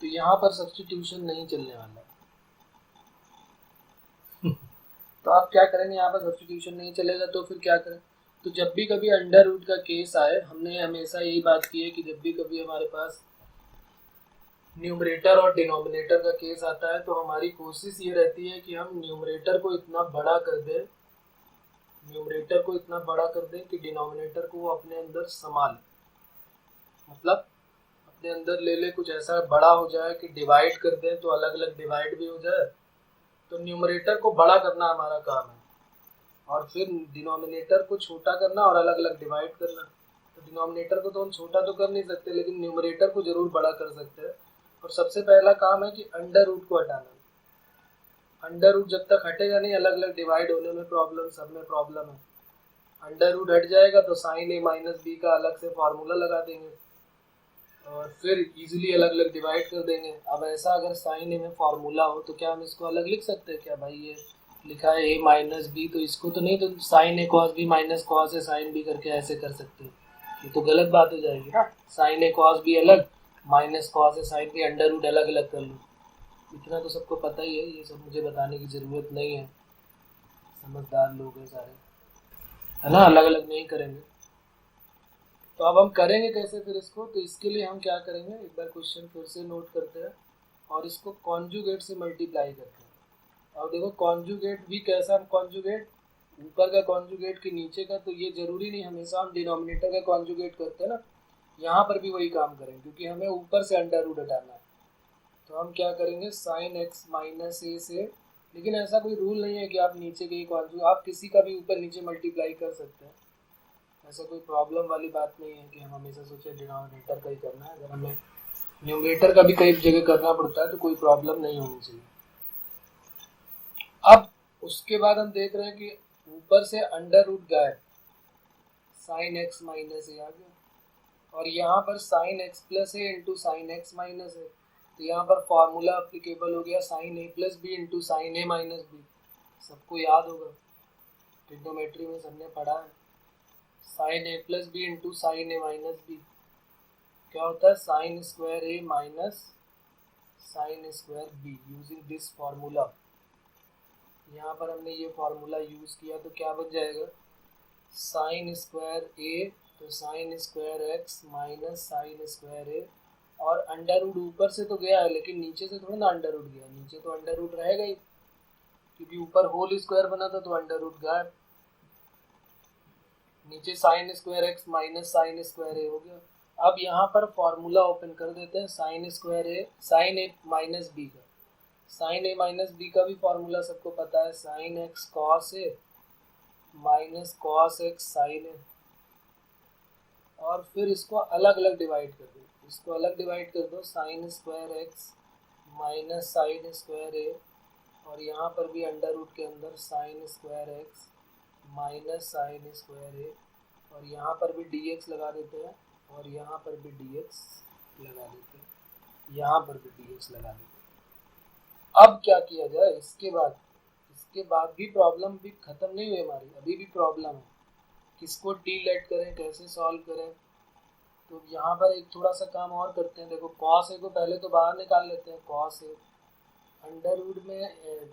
तो यहाँ पर सब्स्टिट्यूशन नहीं चलने वाला। तो आप क्या करेंगे, यहाँ पर सब्स्टिट्यूशन नहीं चलेगा तो फिर क्या करें? तो जब भी कभी अंडर रूट का केस आए, हमने हमेशा यही बात की है कि जब भी कभी हमारे पास न्यूमरेटर और डिनोमिनेटर का केस आता है तो हमारी कोशिश ये रहती है कि हम न्यूमरेटर को इतना बड़ा कर दें, न्यूमरेटर को इतना बड़ा कर दें कि डिनोमिनेटर को वो अपने अंदर संभाल, मतलब अपने अंदर ले ले, कुछ ऐसा बड़ा हो जाए कि डिवाइड कर दें तो अलग अलग डिवाइड भी हो जाए। तो न्यूमरेटर को बड़ा करना हमारा काम है और फिर डिनोमिनेटर को छोटा करना और अलग अलग डिवाइड करना। तो डिनोमिनेटर को तो हम छोटा तो कर नहीं सकते, लेकिन न्यूमरेटर को जरूर बड़ा कर सकते हैं। और सबसे पहला काम है कि अंडर रूट को हटाना। अंडर रूट जब तक हटेगा नहीं, अलग अलग डिवाइड होने में प्रॉब्लम, सब में प्रॉब्लम है। अंडर रूट हट जाएगा तो साइन ए माइनस बी का अलग से फॉर्मूला लगा देंगे और फिर इजीली अलग अलग डिवाइड कर देंगे। अब ऐसा अगर साइन ए में फॉर्मूला हो तो क्या हम इसको अलग लिख सकते हैं क्या? भाई ये लिखा है ए माइनस बी, तो इसको तो नहीं, तो sine A cos B minus cos A sine B करके ऐसे कर सकते हैं, ये तो गलत बात हो जाएगी ना। साइन ए कॉस बी अलग, minus cos A sine B, under root अलग अलग कर लो। इतना तो सबको पता ही है, ये सब मुझे बताने की ज़रूरत नहीं है, समझदार लोग हैं सारे, है ना? अलग अलग नहीं करेंगे। तो अब हम करेंगे कैसे फिर इसको? तो इसके लिए हम क्या करेंगे, एक बार क्वेश्चन फिर से नोट करते हैं और इसको कॉन्जुगेट से मल्टीप्लाई करते हैं। और देखो कॉन्जुगेट भी कैसा, कॉन्जुगेट ऊपर का कॉन्जुगेट के नीचे का, तो ये जरूरी नहीं हमेशा हम डिनोमिनेटर का कॉन्जुगेट करते हैं ना, यहाँ पर भी वही काम करेंगे क्योंकि हमें ऊपर से अंडर रूट हटाना है। तो हम क्या करेंगे, साइन एक्स माइनस ए से, लेकिन ऐसा कोई रूल नहीं है कि आप नीचे के कॉन्जुगेट, आप किसी का भी ऊपर नीचे मल्टीप्लाई कर सकते हैं, ऐसा कोई प्रॉब्लम वाली बात नहीं है कि हम हमेशा सोचे डिनोमिनेटर का ही करना है। अगर हमें न्यूमरेटर का भी कई जगह करना पड़ता है तो कोई प्रॉब्लम नहीं होनी चाहिए। अब उसके बाद हम देख रहे हैं कि ऊपर से अंडर रूट गायब, साइन एक्स माइनस ए आ गया और यहाँ पर साइन एक्स प्लस ए इंटू साइन एक्स माइनस ए, तो यहाँ पर फॉर्मूला अप्लीकेबल हो गया साइन ए प्लस बी इंटू साइन ए माइनस बी। सबको याद होगा, ट्रिग्नोमेट्री में सबने पढ़ा है, साइन ए प्लस बी इंटू साइन ए माइनस बी क्या होता है, sine square A minus sine square be using this formula. यहाँ पर हमने ये फॉर्मूला यूज किया तो क्या बन जाएगा, साइन स्क्वायर ए तो sine square x minus sine square a, और अंडर रूट ऊपर से तो गया है लेकिन नीचे से थोड़ा ना अंडर रूट गया, नीचे तो अंडर रूट रहेगा ही क्योंकि ऊपर होल स्क्वायर बना था तो अंडर रूट गायब। नीचे sine square x minus sine square a हो गया। अब यहाँ पर फॉर्मूला ओपन कर देते हैं साइन स्क्वायर ए, साइन ए माइनस बी का। साइन ए माइनस बी का भी फॉर्मूला सबको पता है, sine x cos A minus cos x sign ए। और फिर इसको अलग अलग डिवाइड कर दो, इसको अलग डिवाइड कर दो, sine square x minus sine square a, और यहाँ पर भी अंडर रूट के अंदर sine square x minus sine square a, और यहाँ पर भी डी एक्स लगा देते हैं, और यहाँ पर भी डी एक्स लगा देते हैं, यहाँ पर भी डी एक्स लगा देते हैं। अब क्या किया जाए इसके बाद भी प्रॉब्लम भी ख़त्म नहीं हुई हमारी, अभी भी प्रॉब्लम है। किसको टी लेट करें, कैसे सॉल्व करें? तो यहाँ पर एक थोड़ा सा काम और करते हैं। देखो कॉस ए को पहले तो बाहर निकाल लेते हैं, कॉस ए अंडर रूट में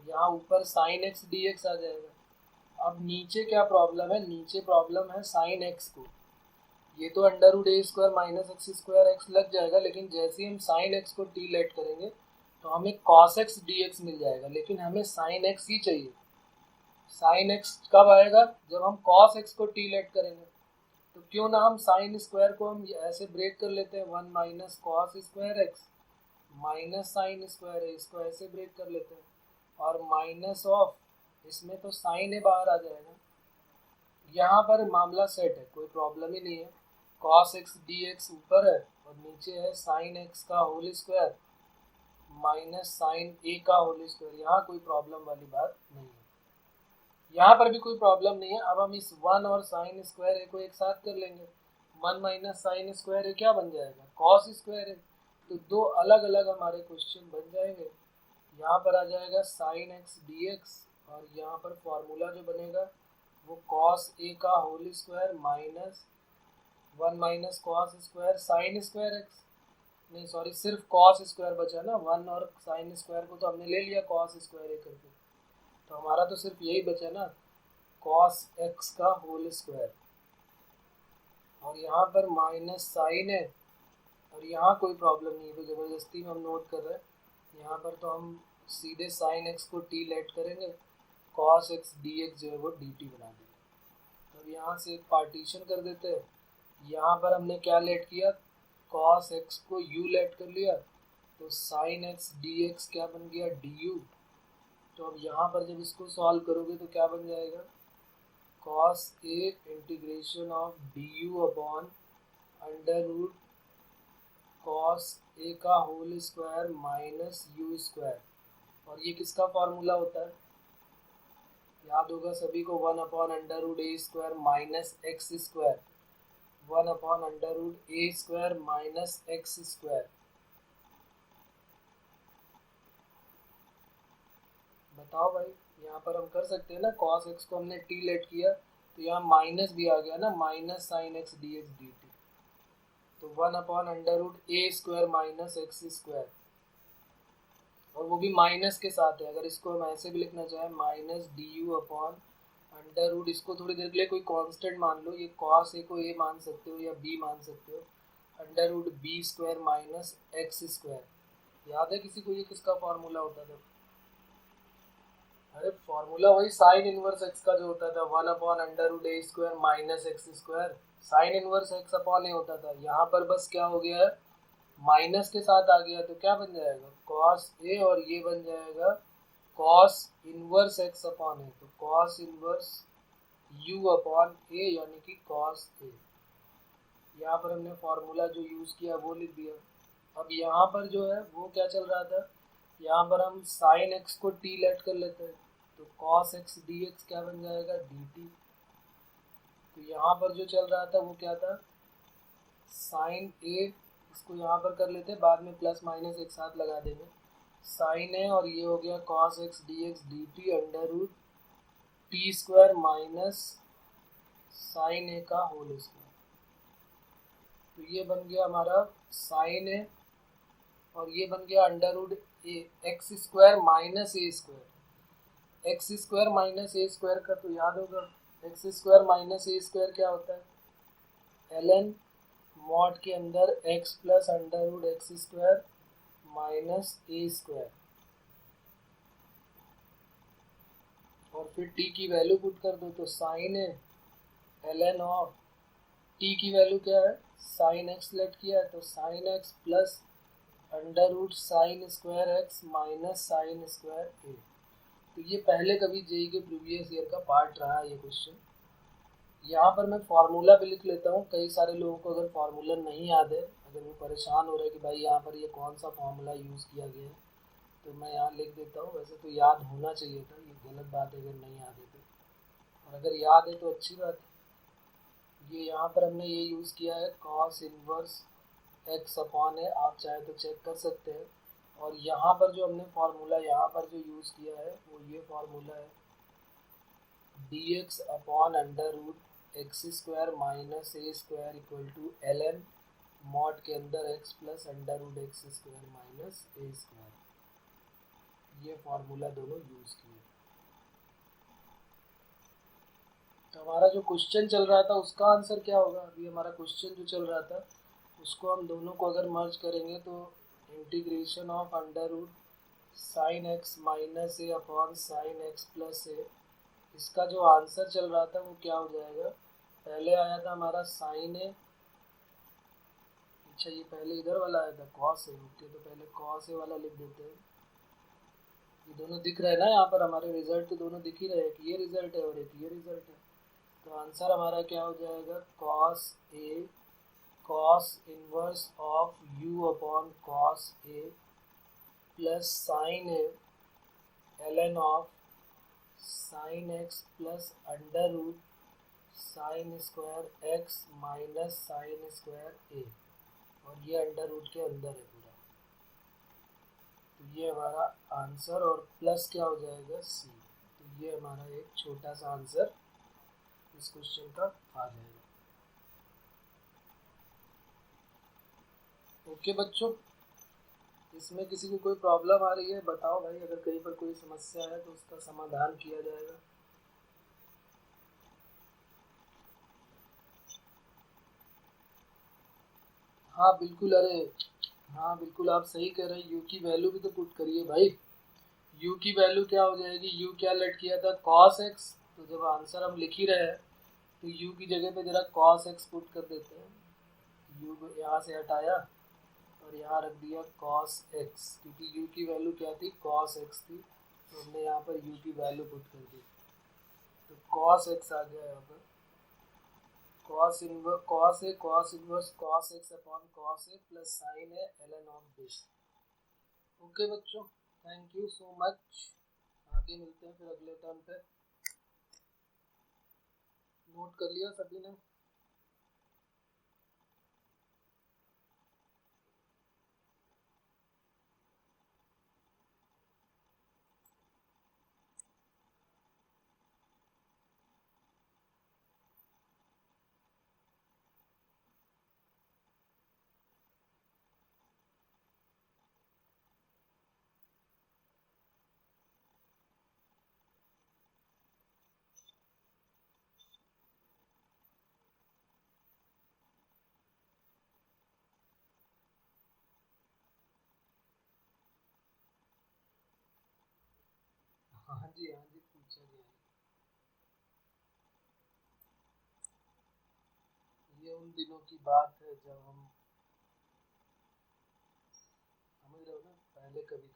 यहाँ ऊपर साइन एक्स डी एक्स आ जाएगा। अब नीचे क्या प्रॉब्लम है, नीचे प्रॉब्लम है साइन एक्स को, ये तो under root a square minus x square x लग जाएगा, लेकिन जैसे ही हम साइन एक्स को टी लेट करेंगे तो हमें कॉस एक्स डी एक्स मिल जाएगा, लेकिन हमें साइन एक्स ही चाहिए। साइन एक्स कब आएगा, जब हम कॉस एक्स को टी लेट करेंगे। तो क्यों ना हम साइन स्क्वायर को हम ऐसे ब्रेक कर लेते हैं, 1 minus cos square x minus sine square है, इसको ऐसे ब्रेक कर लेते हैं, और माइनस ऑफ इसमें तो साइन ए बाहर आ जाएगा। यहाँ पर मामला सेट है, कोई प्रॉब्लम ही नहीं है। कॉस एक्स डी एक्स ऊपर है और नीचे है साइन एक्स का whole square minus sine a का होल स्क्वायर, यहाँ कोई प्रॉब्लम वाली बात नहीं है, यहाँ पर भी कोई प्रॉब्लम नहीं है। अब हम इस 1 और साइन स्क्वायर ए को एक साथ कर लेंगे, 1 माइनस साइन स्क्वायर ए क्या बन जाएगा, कॉस स्क्वायर ए। तो दो अलग अलग हमारे क्वेश्चन बन जाएंगे। यहाँ पर आ जाएगा साइन एक्स डी एक्स, और यहाँ पर फॉर्मूला जो बनेगा वो कॉस ए का whole square minus 1 minus cos square sine square x, नहीं सॉरी सिर्फ कॉस स्क्वायर बचा ना, 1 और साइन स्क्वायर को तो हमने ले लिया कॉस स्क्वायर ए करके, तो हमारा तो सिर्फ यही बचा ना, कॉस एक्स का होल स्क्वायर, और यहाँ पर माइनस साइन है, और यहाँ कोई प्रॉब्लम नहीं है, तो ज़बरदस्ती में हम नोट कर रहे हैं। यहाँ पर तो हम सीधे साइन एक्स को टी लेट करेंगे, कॉस एक्स डी एक्स जो है वो डी टी बना देंगे। तो अब यहाँ से एक पार्टीशन कर देते हैं। यहाँ पर हमने क्या लेट किया, कॉस एक्स को यू लेट कर लिया, तो साइन एक्स डी एक्स क्या बन गया, डी यू। तो अब यहाँ पर जब इसको सॉल्व करोगे तो क्या बन जाएगा, cos a integration of d you upon under root cos ए का whole square minus u square, और ये किसका फॉर्मूला होता है, याद होगा सभी को, 1 upon under root a square minus x square, 1 upon under root a square minus x square. बताओ भाई, यहाँ पर हम कर सकते हैं ना, कॉस एक्स को हमने टी लेट किया तो यहाँ माइनस भी आ गया ना, minus sign x d x d t, तो 1 upon under root a square minus x square, और वो भी माइनस के साथ है। अगर इसको हम ऐसे भी लिखना चाहें, minus D you upon under root, इसको थोड़ी देर के लिए कोई कांस्टेंट मान लो, ये कॉस ए को ए मान सकते हो या बी मान सकते हो, under root B square minus x square. याद है किसी को ये किसका फॉर्मूला होता था, अरे फॉर्मूला वही साइन इनवर्स एक्स का जो होता था, 1 upon under root a square minus x square, sine inverse x upon a होता था। यहाँ पर बस क्या हो गया है, माइनस के साथ आ गया, तो क्या बन जाएगा, कॉस ए, और ये बन जाएगा कॉस इनवर्स एक्स अपॉन ए, तो कॉस इनवर्स यू अपॉन ए, यानी कि कॉस ए। यहाँ पर हमने फॉर्मूला जो यूज़ किया वो लिख दिया। अब यहाँ पर जो है वो क्या चल रहा था, यहाँ पर हम साइन एक्स को टी लेट कर लेते हैं, तो कॉस एक्स डी एक्स क्या बन जाएगा, डी टी। तो यहाँ पर जो चल रहा था वो क्या था, साइन ए, इसको यहाँ पर कर लेते हैं, बाद में प्लस माइनस एक साथ लगा देंगे, साइन ए, और ये हो गया cos x d x d t under root t square minus sine a का होल स्क्वायर। तो ये बन गया हमारा साइन ए, और ये बन गया under root a x square minus a square. X square minus a square का तो याद होगा, x square minus a square क्या होता है, एल एन मॉड के अंदर x plus under root x square minus a square, और फिर टी की वैल्यू पुट कर दो, तो sine a ln of t की वैल्यू क्या है, साइन एक्स लेट किया है तो sine x plus under root sine square x minus sine square a. तो ये पहले कभी जेई के प्रीवियस ईयर का पार्ट रहा है ये क्वेश्चन। यहाँ पर मैं फार्मूला भी लिख लेता हूँ, कई सारे लोगों को अगर फार्मूला नहीं याद है, अगर वो परेशान हो रहे हैं कि भाई यहाँ पर ये कौन सा फार्मूला यूज़ किया गया है, तो मैं यहाँ लिख देता हूँ। वैसे तो याद होना चाहिए था, ये गलत बात है अगर नहीं याद है तो, और अगर याद है तो अच्छी बात है। ये यहाँ पर हमने ये यूज़ किया है कॉस इनवर्स एक्स अपॉन है, आप चाहे तो चेक कर सकते हैं। और यहाँ पर जो हमने फार्मूला यहाँ पर जो यूज़ किया है वो ये फार्मूला है d x upon under root x square minus a square equal to l n mod के अंदर x plus under root x square minus a square. ये फार्मूला दोनों यूज़ किए। तो हमारा जो क्वेश्चन चल रहा था उसका आंसर क्या होगा, अभी हमारा क्वेश्चन जो चल रहा था उसको हम दोनों को अगर मर्ज करेंगे तो integration of under root sine x minus A upon sine x plus a, इसका जो आंसर चल रहा था वो क्या हो जाएगा। पहले आया था हमारा साइन ए, अच्छा ये पहले इधर वाला आया था कॉस ए, ओके तो पहले कॉस ए वाला लिख देते हैं। ये दोनों दिख रहे हैं ना यहाँ पर, हमारे रिजल्ट तो दोनों दिख ही रहे हैं कि ये रिजल्ट है और एक ये रिजल्ट है। तो आंसर हमारा क्या हो जाएगा, cos a cos inverse of u upon cos a plus sine a l of sine x plus under root sine square x minus sine square a, और ये अंडर रूट के अंदर है पूरा। तो ये हमारा आंसर, और प्लस क्या हो जाएगा सी। तो ये हमारा एक छोटा सा आंसर इस क्वेश्चन का आ जाएगा। ओके बच्चों, इसमें किसी को कोई प्रॉब्लम आ रही है बताओ भाई, अगर कहीं पर कोई समस्या है तो उसका समाधान किया जाएगा। हाँ बिल्कुल, अरे हाँ बिल्कुल आप सही कह रहे हैं, यू की वैल्यू भी तो पुट करिए भाई। यू की वैल्यू क्या हो जाएगी, यू क्या लेट किया था कॉस एक्स, तो जब आंसर हम लिख ही रहे हैं तो यू की जगह पे जरा कॉस एक्स पुट कर देते हैं। यू यहाँ से हटाया और यहाँ रख दिया कॉस एक्स, क्योंकि यू की वैल्यू क्या थी कॉस एक्स थी, तो हमने यहाँ पर यू की वैल्यू पुट कर दी। तो कॉस एक्स आ गया यहाँ पर, cos inverse cos a cos inverse cos x upon cos a plus sine है l n of this. Okay बच्चों, थैंक यू सो मच, आगे मिलते हैं फिर अगले टर्म पे। नोट कर लिया सभी ने। हाँ जी हाँ जी, पूछा गया है। ये उन दिनों की बात है जब हम समझ रहे हो ना, पहले कभी